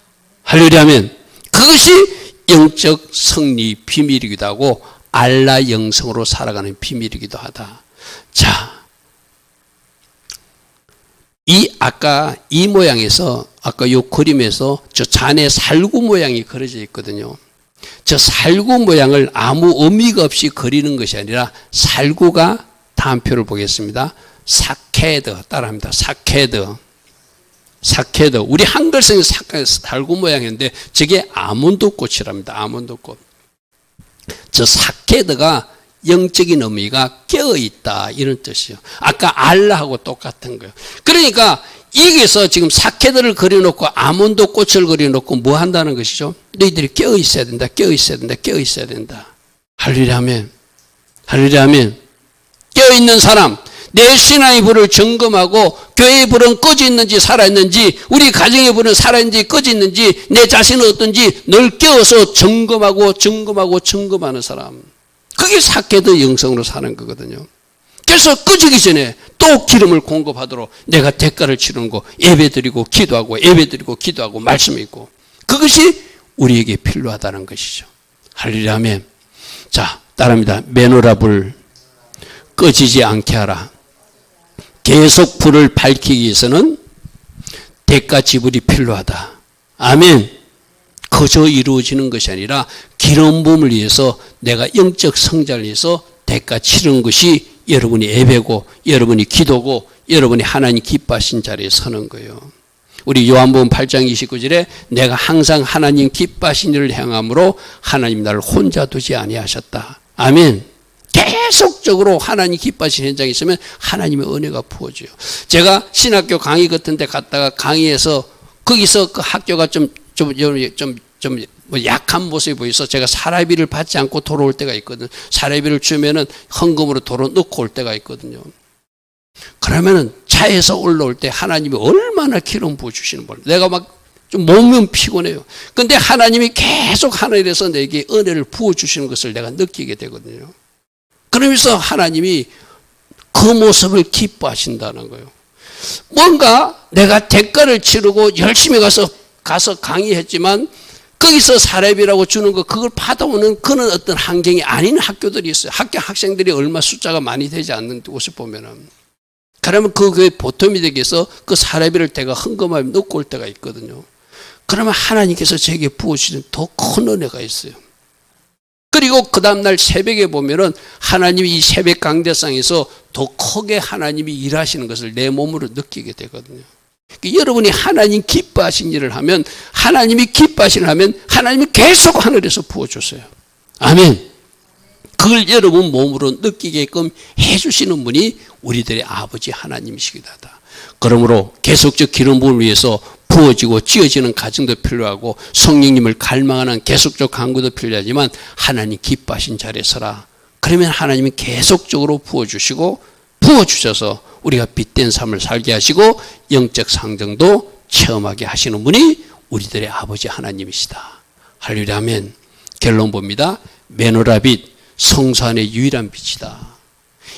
할렐루야 하면 그것이 영적 승리 비밀이기도 하고 알라 영성으로 살아가는 비밀이기도 하다. 자, 아까 이 모양에서, 아까 요 그림에서 저 잔의 살구 모양이 그려져 있거든요. 저 살구 모양을 아무 의미가 없이 그리는 것이 아니라 살구가 다음 표를 보겠습니다. 사케드 따라합니다. 사케드. 우리 한글성의 살구 모양인데 저게 아몬드 꽃이랍니다. 아몬드 꽃. 저 사케드가 영적인 의미가 깨어있다 이런 뜻이에요. 아까 알라하고 똑같은 거예요. 그러니까 여기서 지금 사케드를 그려놓고 아몬드 꽃을 그려놓고 뭐 한다는 것이죠? 너희들이 깨어있어야 된다. 깨어있어야 된다. 깨어있어야 된다. 할렐루야 아멘. 할렐루야 아멘. 깨어있는 사람, 내 신앙의 불을 점검하고 교회의 불은 꺼져 있는지 살아있는지, 우리 가정의 불은 살아있는지 꺼져 있는지, 내 자신은 어떤지 늘 깨어서 점검하는 사람. 그게 사케도 영성으로 사는 거거든요. 그래서 꺼지기 전에 또 기름을 공급하도록 내가 대가를 치르는 거, 예배드리고 기도하고 예배드리고 기도하고 말씀 있고, 그것이 우리에게 필요하다는 것이죠. 할렐루야 아멘. 자, 따라합니다. 메노라 불 꺼지지 않게 하라. 계속 불을 밝히기 위해서는 대가 지불이 필요하다. 아멘. 그저 이루어지는 것이 아니라 기름 부음을 위해서 내가 영적 성장을 위해서 대가 치르는 것이 여러분이 예배고, 여러분이 기도고, 여러분이 하나님 기뻐하신 자리에 서는 거예요. 우리 요한복음 8장 29절에 내가 항상 하나님 기뻐하신 일을 행함으로 하나님 나를 혼자 두지 아니하셨다. 아멘. 계속적으로 하나님 기뻐하신 현장에 있으면 하나님의 은혜가 부어져요. 제가 신학교 강의 같은 데 갔다가 강의에서 거기서 그 학교가 좀 약한 모습이 보여서 제가 사례비를 받지 않고 돌아올 때가 있거든요. 사례비를 주면은 헌금으로 도로 넣고 올 때가 있거든요. 그러면은 차에서 올라올 때 하나님이 얼마나 기름 부어주시는 걸. 내가 막 좀 몸은 피곤해요. 근데 하나님이 계속 하늘에서 내게 은혜를 부어주시는 것을 내가 느끼게 되거든요. 그러면서 하나님이 그 모습을 기뻐하신다는 거예요. 뭔가 내가 대가를 치르고 열심히 가서 강의했지만 거기서 사례비라고 주는 거, 그걸 받아오는 그런 어떤 환경이 아닌 학교들이 있어요. 학교 학생들이 얼마 숫자가 많이 되지 않는 곳을 보면은. 그러면 그게 보탬이 되기 위해서 그 사례비를 내가 헌금하며 넣고 올 때가 있거든요. 그러면 하나님께서 제게 부어주시는 더 큰 은혜가 있어요. 그리고 그 다음날 새벽에 보면은 하나님이 이 새벽 강대상에서 더 크게 하나님이 일하시는 것을 내 몸으로 느끼게 되거든요. 여러분이 하나님 기뻐하신 일을 하면, 하나님이 기뻐하시는 하면 하나님이 계속 하늘에서 부어주세요. 아멘. 그걸 여러분 몸으로 느끼게끔 해주시는 분이 우리들의 아버지 하나님이시기도 하다. 그러므로 계속적 기름 부음을 위해서 부어지고 찌어지는 가정도 필요하고, 성령님을 갈망하는 계속적 간구도 필요하지만 하나님 기뻐하신 자리에 서라. 그러면 하나님이 계속적으로 부어주셔서 우리가 빛된 삶을 살게 하시고 영적 상정도 체험하게 하시는 분이 우리들의 아버지 하나님이시다. 할렐루야 아멘. 결론 봅니다. 메노라 빛, 성소 안의 유일한 빛이다.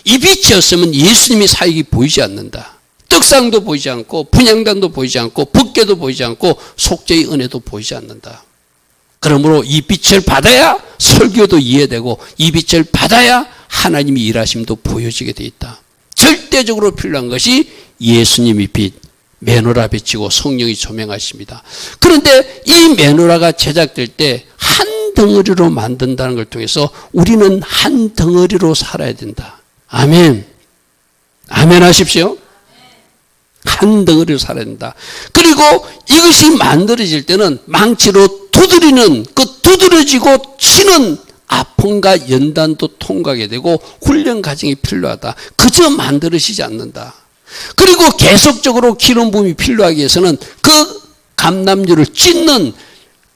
이 빛이 없으면 예수님의 사역이 보이지 않는다. 떡상도 보이지 않고, 분향단도 보이지 않고, 법궤도 보이지 않고, 속죄의 은혜도 보이지 않는다. 그러므로 이 빛을 받아야 설교도 이해되고, 이 빛을 받아야 하나님이 일하심도 보여지게 돼 있다. 절대적으로 필요한 것이 예수님의 빛, 메노라 빛이고 성령이 조명하십니다. 그런데 이 메노라가 제작될 때 한 덩어리로 만든다는 걸 통해서 우리는 한 덩어리로 살아야 된다. 아멘. 아멘 하십시오. 한 덩어리로 살아야 된다. 그리고 이것이 만들어질 때는 망치로 두드리는, 그 두드러지고 치는 아픔과 연단도 통과하게 되고 훈련 과정이 필요하다. 그저 만들어지지 않는다. 그리고 계속적으로 기름 부음이 필요하기 위해서는 그 감람류를 찢는,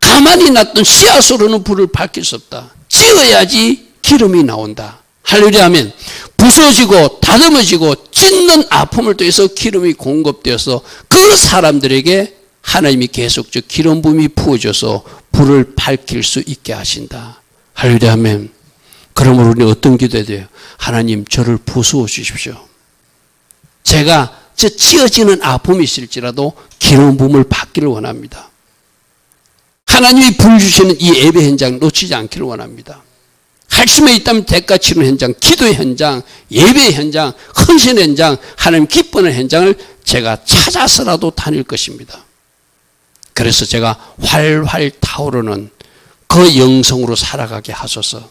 가만히 놨던 씨앗으로는 불을 밝힐 수 없다. 찌어야지 기름이 나온다. 할렐루야 아멘. 부서지고 다듬어지고 찢는 아픔을 통해서 기름이 공급되어서 그 사람들에게 하나님이 계속적 기름 부음이 부어져서 불을 밝힐 수 있게 하신다. 할렐루야 아멘. 그러므로 우리는 어떤 기도해야 돼요? 하나님 저를 부수어 주십시오. 제가 저 찌어지는 아픔이 있을지라도 기름 부음을 받기를 원합니다. 하나님이 불 주시는 이 예배 현장 놓치지 않기를 원합니다. 할심에 있다면 대가 치는 현장, 기도의 현장, 예배의 현장, 헌신의 현장, 하나님 기뻐하는 현장을 제가 찾아서라도 다닐 것입니다. 그래서 제가 활활 타오르는 그 영성으로 살아가게 하소서.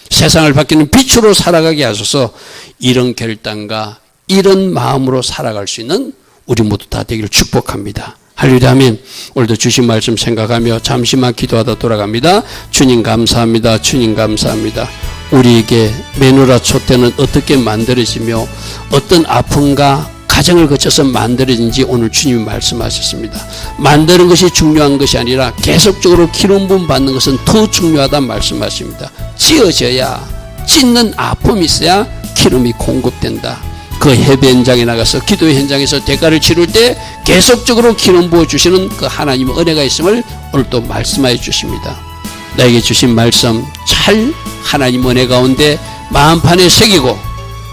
세상을 바뀌는 빛으로 살아가게 하소서. 이런 결단과 이런 마음으로 살아갈 수 있는 우리 모두 다 되기를 축복합니다. 할렐루야 아멘. 오늘도 주신 말씀 생각하며 잠시만 기도하다 돌아갑니다. 주님 감사합니다. 주님 감사합니다. 우리에게 메노라 촛대는 어떻게 만들어지며 어떤 아픔과 과정을 거쳐서 만들어진지 오늘 주님이 말씀하셨습니다. 만드는 것이 중요한 것이 아니라 계속적으로 기름 부음 받는 것은 더 중요하다는 말씀하십니다. 찌어져야, 찢는 아픔이 있어야 기름이 공급된다. 그 예배 현장에 나가서 기도 현장에서 대가를 치를 때 계속적으로 기름 부어주시는 그 하나님의 은혜가 있음을 오늘 또 말씀하여 주십니다. 나에게 주신 말씀 잘 하나님 은혜 가운데 마음판에 새기고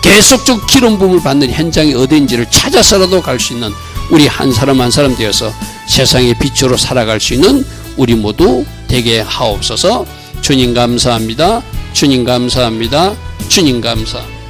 계속적 기름 부음을 받는 현장이 어딘지를 찾아서라도 갈 수 있는 우리 한 사람 한 사람 되어서 세상의 빛으로 살아갈 수 있는 우리 모두 되게 하옵소서. 주님 감사합니다. 주님 감사합니다. 주님 감사합니다.